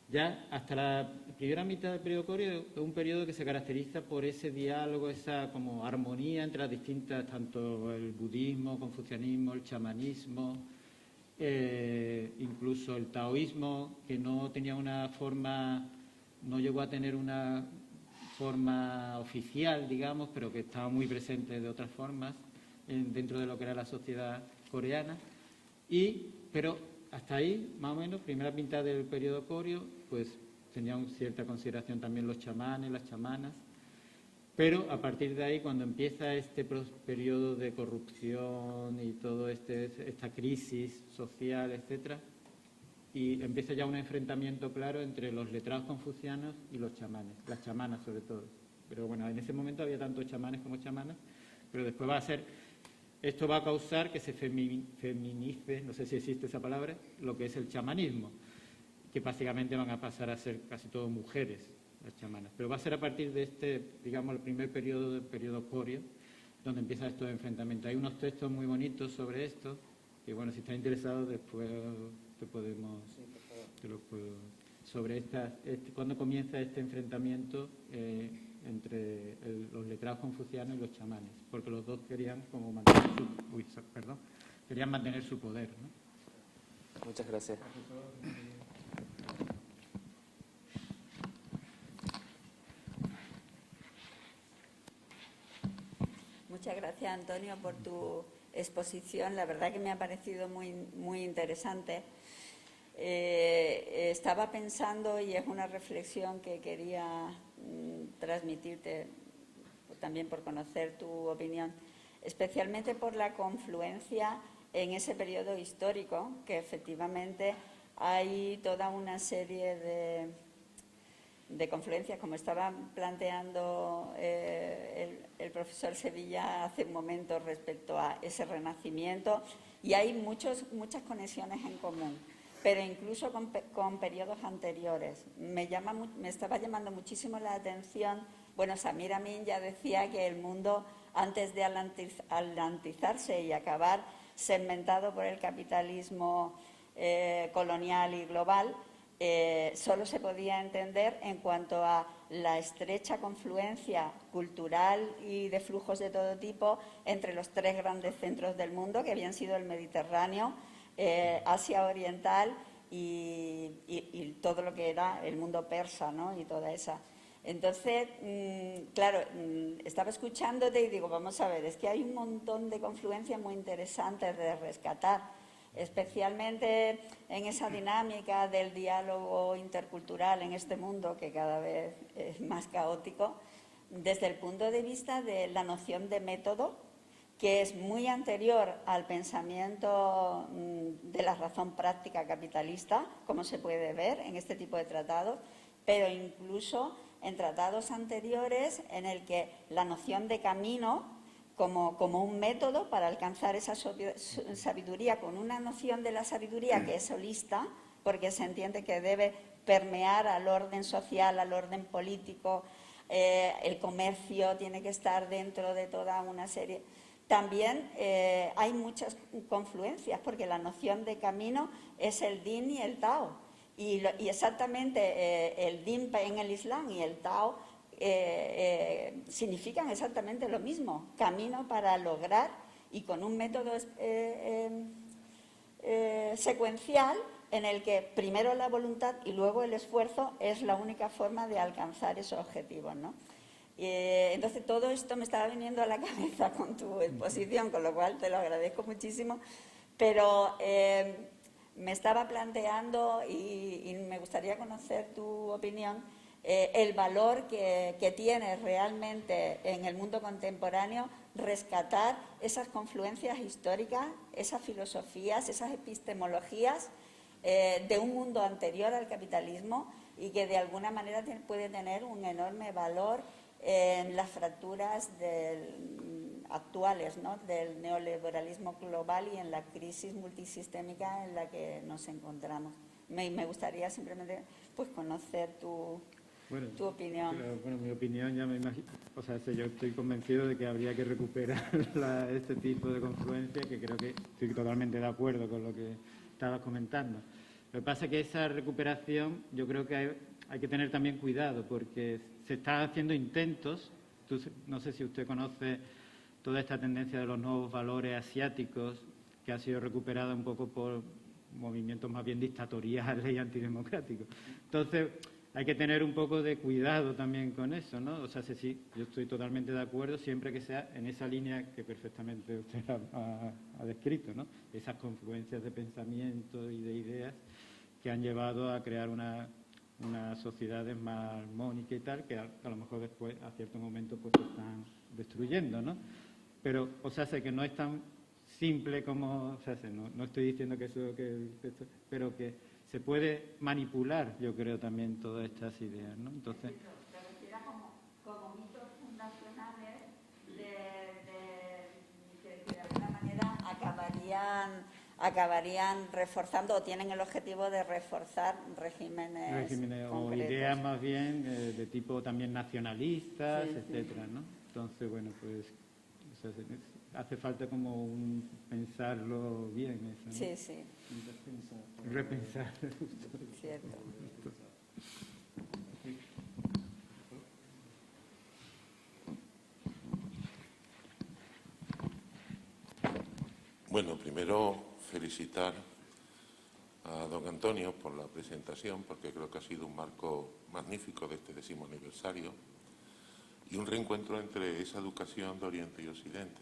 Ya hasta la primera mitad del periodo Goryeo es un periodo que se caracteriza por ese diálogo, esa como armonía entre las distintas, tanto el budismo, el confucianismo, el chamanismo, incluso el taoísmo, que no tenía una forma, no llegó a tener una forma oficial, digamos, pero que estaba muy presente de otras formas dentro de lo que era la sociedad coreana. Pero hasta ahí, más o menos, primera mitad del periodo Goryeo, pues tenían cierta consideración también los chamanes, las chamanas, pero a partir de ahí, cuando empieza este periodo de corrupción y toda esta crisis social, etcétera, y empieza ya un enfrentamiento claro entre los letrados confucianos y los chamanes, las chamanas sobre todo. Pero bueno, en ese momento había tanto chamanes como chamanas, pero después esto va a causar que se feminice, no sé si existe esa palabra, lo que es el chamanismo, que básicamente van a pasar a ser casi todo mujeres, las chamanas. Pero va a ser a partir de digamos, el primer periodo del periodo Goryeo, donde empieza esto de enfrentamiento. Hay unos textos muy bonitos sobre esto, que bueno, si estás interesado después te lo puedo, sobre cuándo comienza este enfrentamiento entre los letrados confucianos y los chamanes, porque los dos querían como mantener su poder, ¿no? Muchas gracias. Muchas gracias, Antonio, por tu exposición. La verdad que me ha parecido muy, muy interesante. Estaba pensando, y es una reflexión que quería transmitirte también por conocer tu opinión, especialmente por la confluencia en ese periodo histórico, que efectivamente hay toda una serie de confluencias, como estaba planteando el profesor Sevilla hace un momento respecto a ese renacimiento, y hay muchas conexiones en común, pero incluso con periodos anteriores. Me estaba llamando muchísimo la atención, bueno, Samir Amin ya decía que el mundo, antes de atlantizarse y acabar segmentado por el capitalismo colonial y global, solo se podía entender en cuanto a la estrecha confluencia cultural y de flujos de todo tipo entre los tres grandes centros del mundo, que habían sido el Mediterráneo, Asia Oriental y todo lo que era el mundo persa, ¿no? Y toda esa. Entonces, claro, estaba escuchándote y digo, vamos a ver, es que hay un montón de confluencias muy interesantes de rescatar. especialmente en esa dinámica del diálogo intercultural en este mundo que cada vez es más caótico, desde el punto de vista de la noción de método, que es muy anterior al pensamiento de la razón práctica capitalista, como se puede ver en este tipo de tratados, pero incluso en tratados anteriores en el que la noción de camino como un método para alcanzar esa sabiduría, con una noción de la sabiduría que es holista, porque se entiende que debe permear al orden social, al orden político, el comercio tiene que estar dentro de toda una serie. También hay muchas confluencias, porque la noción de camino es el Din y el Tao. Y exactamente el Din en el Islam y el Tao significan exactamente lo mismo, camino para lograr, y con un método secuencial en el que primero la voluntad y luego el esfuerzo es la única forma de alcanzar esos objetivos, ¿no? Entonces todo esto me estaba viniendo a la cabeza con tu exposición, con lo cual te lo agradezco muchísimo, pero me estaba planteando y me gustaría conocer tu opinión, el valor que tiene realmente en el mundo contemporáneo rescatar esas confluencias históricas, esas filosofías, esas epistemologías de un mundo anterior al capitalismo, y que de alguna manera puede tener un enorme valor en las fracturas actuales, ¿no?, del neoliberalismo global y en la crisis multisistémica en la que nos encontramos. Me gustaría simplemente pues conocer tu opinión. Bueno, mi opinión ya me imagino, o sea, yo estoy convencido de que habría que recuperar este tipo de confluencia, que creo que estoy totalmente de acuerdo con lo que estabas comentando. Lo que pasa es que esa recuperación yo creo que hay que tener también cuidado, porque se están haciendo intentos. No sé si usted conoce toda esta tendencia de los nuevos valores asiáticos, que ha sido recuperada un poco por movimientos más bien dictatoriales y antidemocráticos. Entonces, hay que tener un poco de cuidado también con eso, ¿no? O sea, sí, yo estoy totalmente de acuerdo siempre que sea en esa línea que perfectamente usted ha descrito, ¿no? Esas confluencias de pensamiento y de ideas que han llevado a crear unas sociedades más armónicas y tal, que a lo mejor después, a cierto momento, pues se están destruyendo, ¿no? Pero, o sea, sé que no es tan simple como, o sea, no estoy diciendo que eso, pero que se puede manipular, yo creo, también todas estas ideas, ¿no? Entonces, te refieres como mitos fundacionales que de alguna manera acabarían reforzando, o tienen el objetivo de reforzar regímenes o ideas más bien de tipo también nacionalistas, sí, etcétera, ¿no? Entonces, bueno, pues o sea, hace falta como pensarlo bien eso, ¿no? Sí, sí. Repensar. Cierto. Bueno, primero felicitar a don Antonio por la presentación, porque creo que ha sido un marco magnífico de este 10º aniversario y un reencuentro entre esa educación de Oriente y Occidente.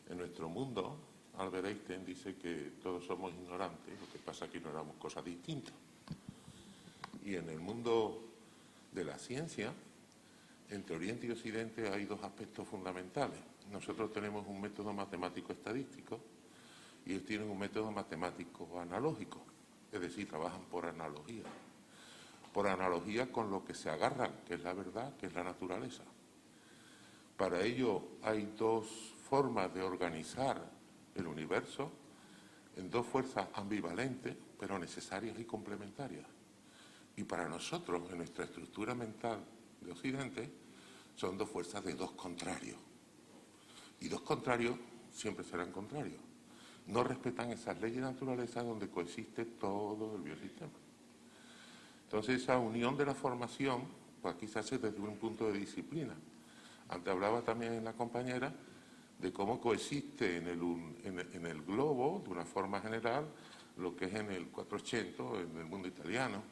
En nuestro mundo, Albert Einstein dice que todos somos ignorantes, lo que pasa es que ignoramos cosas distintas. Y en el mundo de la ciencia, entre Oriente y Occidente hay dos aspectos fundamentales. Nosotros tenemos un método matemático estadístico y ellos tienen un método matemático analógico, es decir, trabajan por analogía con lo que se agarran, que es la verdad, que es la naturaleza. Para ello hay dos formas de organizar el universo en dos fuerzas ambivalentes, pero necesarias y complementarias. Y para nosotros, en nuestra estructura mental de Occidente, son dos fuerzas de dos contrarios. Y dos contrarios siempre serán contrarios. No respetan esas leyes de naturaleza donde coexiste todo el biosistema. Entonces, esa unión de la formación, pues aquí se hace desde un punto de disciplina. Antes hablaba también la compañera de cómo coexiste en el globo, de una forma general, lo que es en el 400, en el mundo italiano,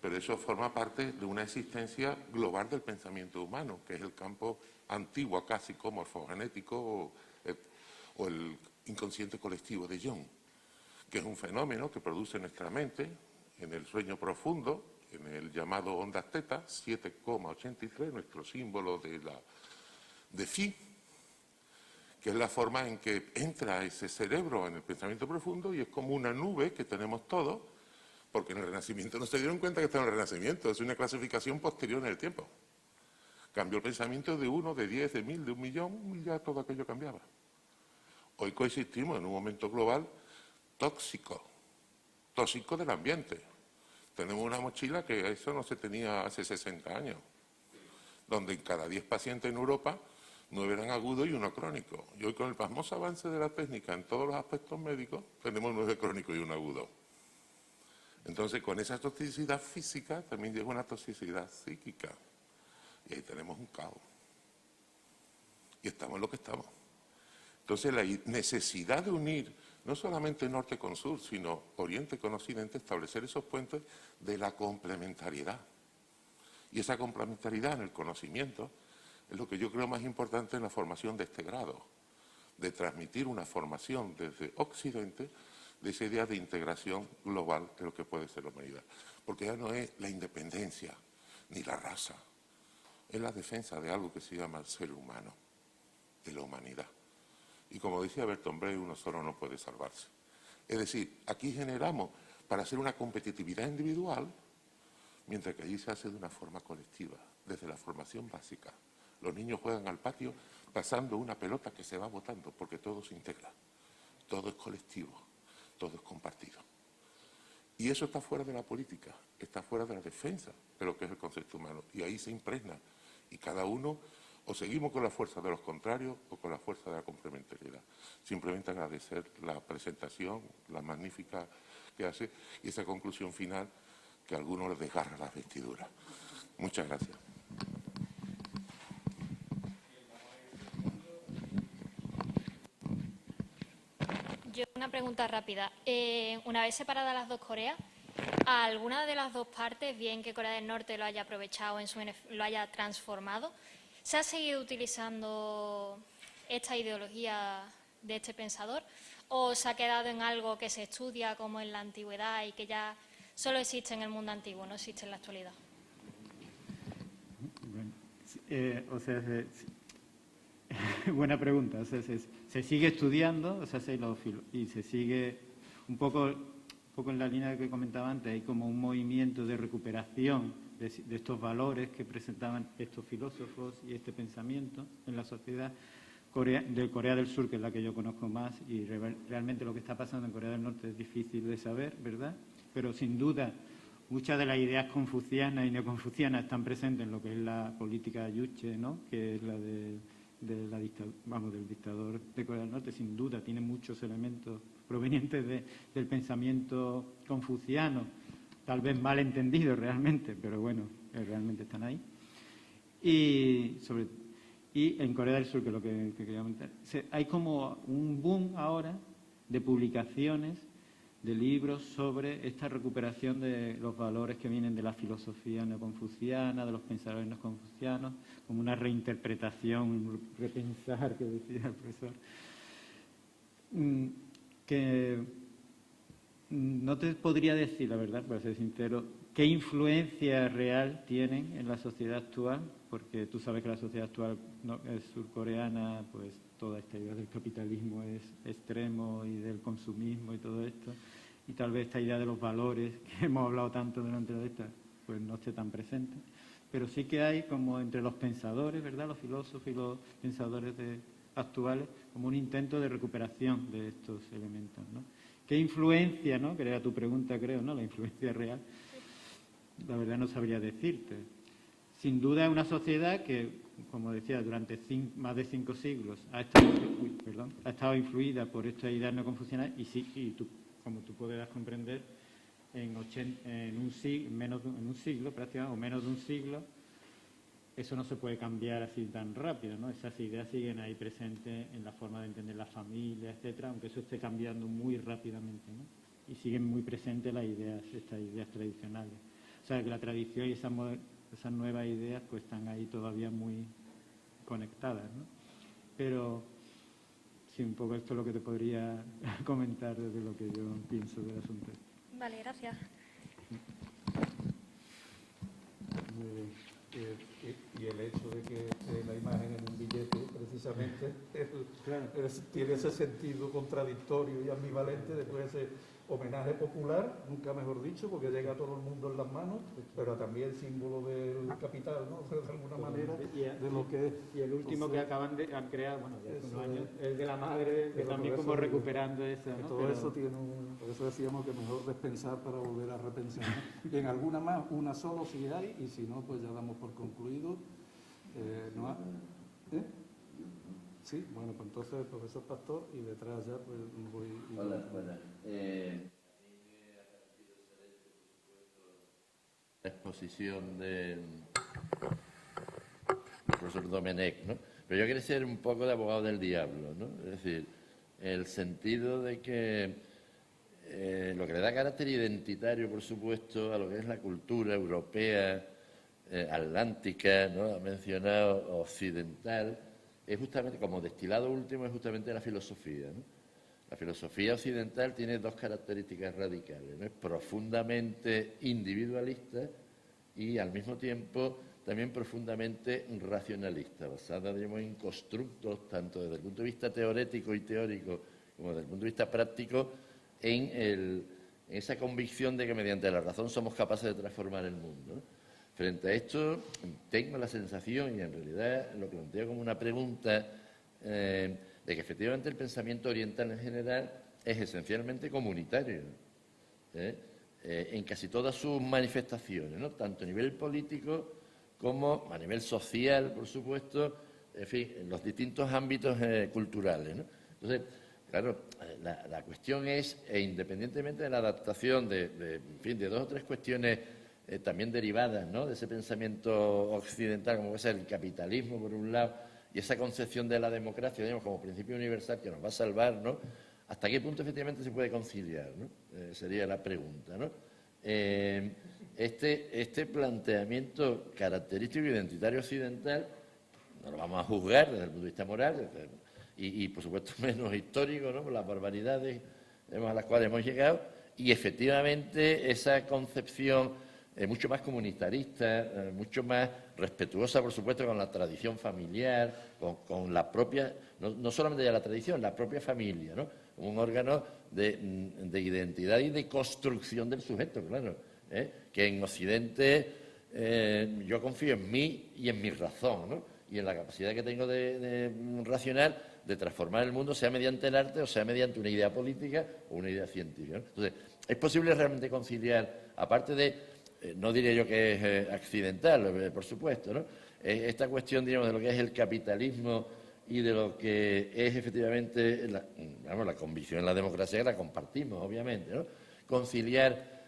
pero eso forma parte de una existencia global del pensamiento humano, que es el campo antiguo, acásico, morfogenético o el inconsciente colectivo de Jung. que es un fenómeno que produce nuestra mente en el sueño profundo, en el llamado ondas teta, 7,83, nuestro símbolo de Phi, que es la forma en que entra ese cerebro en el pensamiento profundo y es como una nube que tenemos todos, porque en el Renacimiento no se dieron cuenta que está en el Renacimiento, es una clasificación posterior en el tiempo. Cambió el pensamiento de 1, de 10, de 1000, de 1.000.000 y ya todo aquello cambiaba. Hoy coexistimos en un momento global tóxico del ambiente. Tenemos una mochila que eso no se tenía hace 60 años, donde en cada 10 pacientes en Europa, 9 eran agudos y 1 crónico. Y hoy con el pasmoso avance de la técnica en todos los aspectos médicos, tenemos 9 crónicos y 1 agudo. Entonces, con esa toxicidad física también llega una toxicidad psíquica. Y ahí tenemos un caos. Y estamos en lo que estamos. Entonces, la necesidad de unir no solamente norte con sur, sino oriente con occidente, establecer esos puentes de la complementariedad. Y esa complementariedad en el conocimiento es lo que yo creo más importante en la formación de este grado, de transmitir una formación desde occidente de esa idea de integración global de lo que puede ser la humanidad. Porque ya no es la independencia ni la raza, es la defensa de algo que se llama el ser humano, de la humanidad. Y como decía Bertolt Brecht, uno solo no puede salvarse. Es decir, aquí generamos para hacer una competitividad individual, mientras que allí se hace de una forma colectiva, desde la formación básica. Los niños juegan al patio pasando una pelota que se va botando, porque todo se integra, todo es colectivo, todo es compartido. Y eso está fuera de la política, está fuera de la defensa de lo que es el concepto humano. Y ahí se impregna. Y cada uno o seguimos con la fuerza de los contrarios o con la fuerza de la complementariedad. Simplemente agradecer la presentación, la magnífica que hace y esa conclusión final que a algunos les desgarra las vestiduras. Muchas gracias. Yo una pregunta rápida. Una vez separadas las dos Coreas, ¿a alguna de las dos partes, bien que Corea del Norte lo haya aprovechado, lo haya transformado, se ha seguido utilizando esta ideología de este pensador o se ha quedado en algo que se estudia como en la antigüedad y que ya solo existe en el mundo antiguo, no existe en la actualidad? Bueno, buena pregunta. O sea, se sigue estudiando, o sea, y se sigue un poco en la línea que comentaba antes. Hay como un movimiento de recuperación de estos valores que presentaban estos filósofos y este pensamiento en la sociedad de Corea del Sur, que es la que yo conozco más, y realmente lo que está pasando en Corea del Norte es difícil de saber, ¿verdad? Pero sin duda muchas de las ideas confucianas y neoconfucianas están presentes en lo que es la política Juche, ¿no? Que es la del dictador de Corea del Norte. Sin duda tiene muchos elementos provenientes del pensamiento confuciano, tal vez mal entendidos realmente, pero bueno, realmente están ahí. Y en Corea del Sur, que es lo que quería comentar, hay como un boom ahora de publicaciones, de libros sobre esta recuperación de los valores que vienen de la filosofía neoconfuciana, de los pensadores neoconfucianos, como una reinterpretación, un repensar, que decía el profesor. Que no te podría decir, la verdad, para ser sincero, qué influencia real tienen en la sociedad actual, porque tú sabes que la sociedad actual surcoreana, pues toda esta idea del capitalismo es extremo y del consumismo y todo esto, y tal vez esta idea de los valores que hemos hablado tanto durante la esta, pues no esté tan presente. Pero sí que hay como entre los pensadores, ¿verdad?, los filósofos y los pensadores actuales, como un intento de recuperación de estos elementos, ¿no? ¿Qué influencia, no?, que era tu pregunta, creo, ¿no?, la influencia real, la verdad no sabría decirte. Sin duda es una sociedad que, como decía, durante más de 5 siglos ha estado influida por esta idea neoconfuciana y como tú podrás comprender, en un siglo prácticamente, o menos de un siglo, eso no se puede cambiar así tan rápido, ¿no? Esas ideas siguen ahí presentes en la forma de entender la familia, etcétera, aunque eso esté cambiando muy rápidamente, ¿no? Y siguen muy presentes estas ideas tradicionales. O sea, que la tradición y esas nuevas ideas pues están ahí todavía muy conectadas, ¿no? Pero sí, un poco esto es lo que te podría comentar desde lo que yo pienso del asunto. Vale, gracias. Y el hecho de que la imagen en un billete, precisamente, tiene ese sentido contradictorio y ambivalente de que ese homenaje popular, nunca mejor dicho, porque llega a todo el mundo en las manos, pero también símbolo del capital, ¿no? De alguna manera, de lo que... Y el último que han creado, bueno, ya hace unos años, el de la madre, que también como recuperando esa, ¿no? Todo eso tiene por eso decíamos que mejor despensar para volver a repensar, ¿no? Y en alguna más, una solo si hay, y si no, pues ya damos por concluido. Sí, bueno, pues entonces el profesor Pastor y detrás ya pues voy... Hola, buenas. La exposición del profesor Domenech, ¿no? Pero yo quería ser un poco de abogado del diablo, ¿no? Es decir, el sentido de que lo que le da carácter identitario, por supuesto, a lo que es la cultura europea, atlántica, ¿no? Ha mencionado occidental, es justamente, como destilado último, es justamente la filosofía, ¿no? La filosofía occidental tiene dos características radicales, ¿no? Es profundamente individualista y, al mismo tiempo, también profundamente racionalista, basada, digamos, en constructos, tanto desde el punto de vista teorético y teórico como desde el punto de vista práctico, en esa convicción de que mediante la razón somos capaces de transformar el mundo, ¿no? Frente a esto, tengo la sensación, y en realidad lo planteo como una pregunta, de que efectivamente el pensamiento oriental en general es esencialmente comunitario, en casi todas sus manifestaciones, ¿no? Tanto a nivel político como a nivel social, por supuesto, en fin, en los distintos ámbitos culturales, ¿no? Entonces, claro, la cuestión es, independientemente de la adaptación en fin, de dos o tres cuestiones también derivadas, ¿no?, de ese pensamiento occidental, como es el capitalismo, por un lado, y esa concepción de la democracia, digamos, como principio universal que nos va a salvar, ¿no? ¿Hasta qué punto efectivamente se puede conciliar, ¿no? Sería la pregunta, ¿no? Este planteamiento característico e identitario occidental no lo vamos a juzgar desde el punto de vista moral y por supuesto, menos histórico, ¿no?, por las barbaridades a las cuales hemos llegado, y efectivamente esa concepción mucho más comunitarista, mucho más respetuosa, por supuesto, con la tradición familiar, con la propia, no solamente ya la tradición, la propia familia, ¿no?, como un órgano de identidad y de construcción del sujeto, claro, que en Occidente yo confío en mí y en mi razón, ¿no?, y en la capacidad que tengo de racional de transformar el mundo, sea mediante el arte o sea mediante una idea política o una idea científica, ¿no? Entonces, ¿es posible realmente conciliar, aparte de... no diría yo que es accidental, por supuesto, ¿no?, esta cuestión, digamos, de lo que es el capitalismo y de lo que es efectivamente la convicción en la democracia, que la compartimos, obviamente, ¿no?, conciliar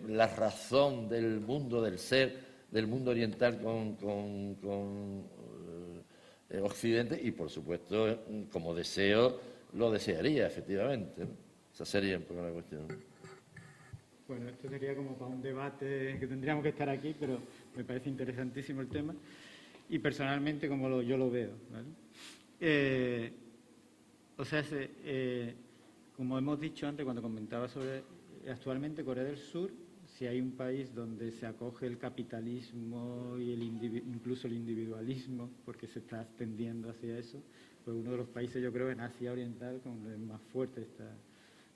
la razón del mundo, del ser, del mundo oriental con Occidente y, por supuesto, como deseo, lo desearía, efectivamente, ¿no? Esa sería un poco la cuestión. Bueno, esto sería como para un debate que tendríamos que estar aquí, pero me parece interesantísimo el tema y personalmente como yo lo veo, ¿vale? Como hemos dicho antes cuando comentaba sobre actualmente Corea del Sur, si hay un país donde se acoge el capitalismo y incluso el individualismo, porque se está extendiendo hacia eso, pues uno de los países, yo creo, en Asia Oriental con el más fuerte está.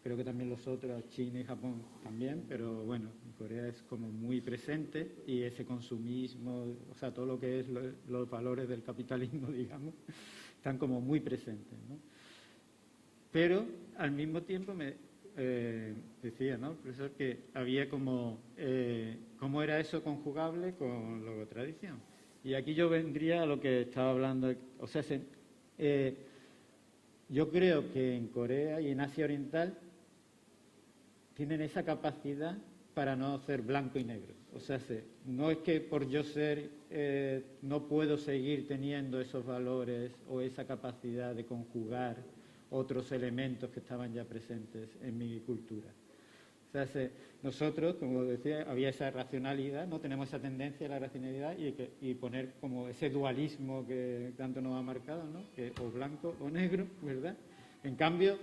Creo que también los otros, China y Japón también, pero bueno, Corea es como muy presente y ese consumismo, o sea, todo lo que es los valores del capitalismo, digamos, están como muy presentes, ¿no? Pero al mismo tiempo me decía, ¿no?, el profesor, que había como, cómo era eso conjugable con la tradición. Y aquí yo vendría a lo que estaba hablando, o sea, yo creo que en Corea y en Asia Oriental tienen esa capacidad para no ser blanco y negro. O sea, no es que por yo ser no puedo seguir teniendo esos valores o esa capacidad de conjugar otros elementos que estaban ya presentes en mi cultura. O sea, nosotros, como decía, había esa racionalidad, no tenemos esa tendencia a la racionalidad y poner como ese dualismo que tanto nos ha marcado, ¿no? Que o blanco o negro, ¿verdad? En cambio,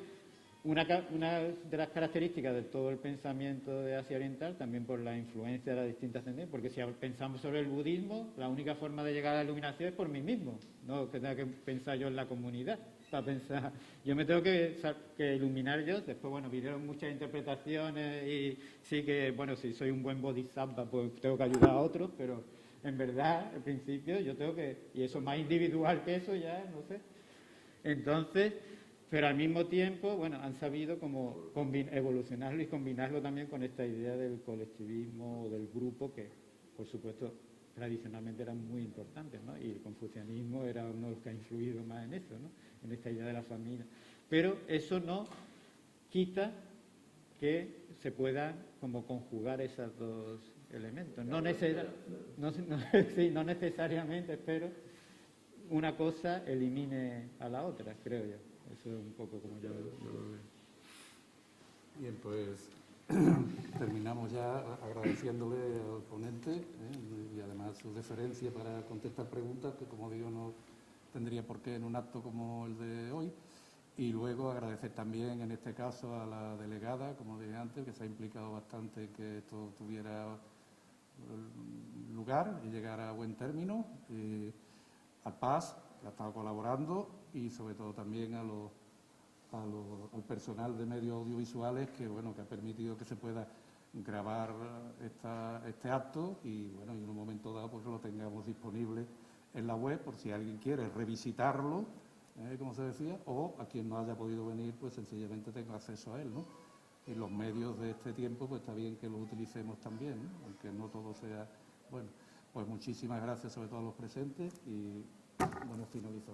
una de las características de todo el pensamiento de Asia Oriental, también por la influencia de las distintas tendencias, porque si pensamos sobre el budismo, la única forma de llegar a la iluminación es por mí mismo, no que tenga que pensar yo en la comunidad. Para pensar, yo me tengo que iluminar yo, después, bueno, vinieron muchas interpretaciones y sí que, bueno, si soy un buen bodhisattva, pues tengo que ayudar a otros, pero en verdad, al principio, yo tengo que, y eso más individual que eso ya, no sé. Entonces, pero al mismo tiempo, bueno, han sabido como evolucionarlo y combinarlo también con esta idea del colectivismo o del grupo que, por supuesto, tradicionalmente eran muy importantes, ¿no? Y el confucianismo era uno de los que ha influido más en eso, ¿no? En esta idea de la familia. Pero eso no quita que se puedan como conjugar esos dos elementos. No necesariamente, pero una cosa elimine a la otra, creo yo. Eso es un poco como yo lo veo. Bien, pues terminamos ya agradeciéndole al ponente y además su deferencia para contestar preguntas que, como digo, no tendría por qué en un acto como el de hoy. Y luego agradecer también, en este caso, a la delegada, como dije antes, que se ha implicado bastante en que esto tuviera lugar y llegara a buen término. Al PAS, que ha estado colaborando, y sobre todo también al personal de medios audiovisuales que, bueno, que ha permitido que se pueda grabar este acto y, bueno, y en un momento dado pues lo tengamos disponible en la web por si alguien quiere revisitarlo, como se decía, o a quien no haya podido venir, pues sencillamente tenga acceso a él, ¿no? Y los medios de este tiempo, pues está bien que los utilicemos también, ¿no? Aunque no todo sea... Bueno, pues muchísimas gracias sobre todo a los presentes y, bueno, finalizo.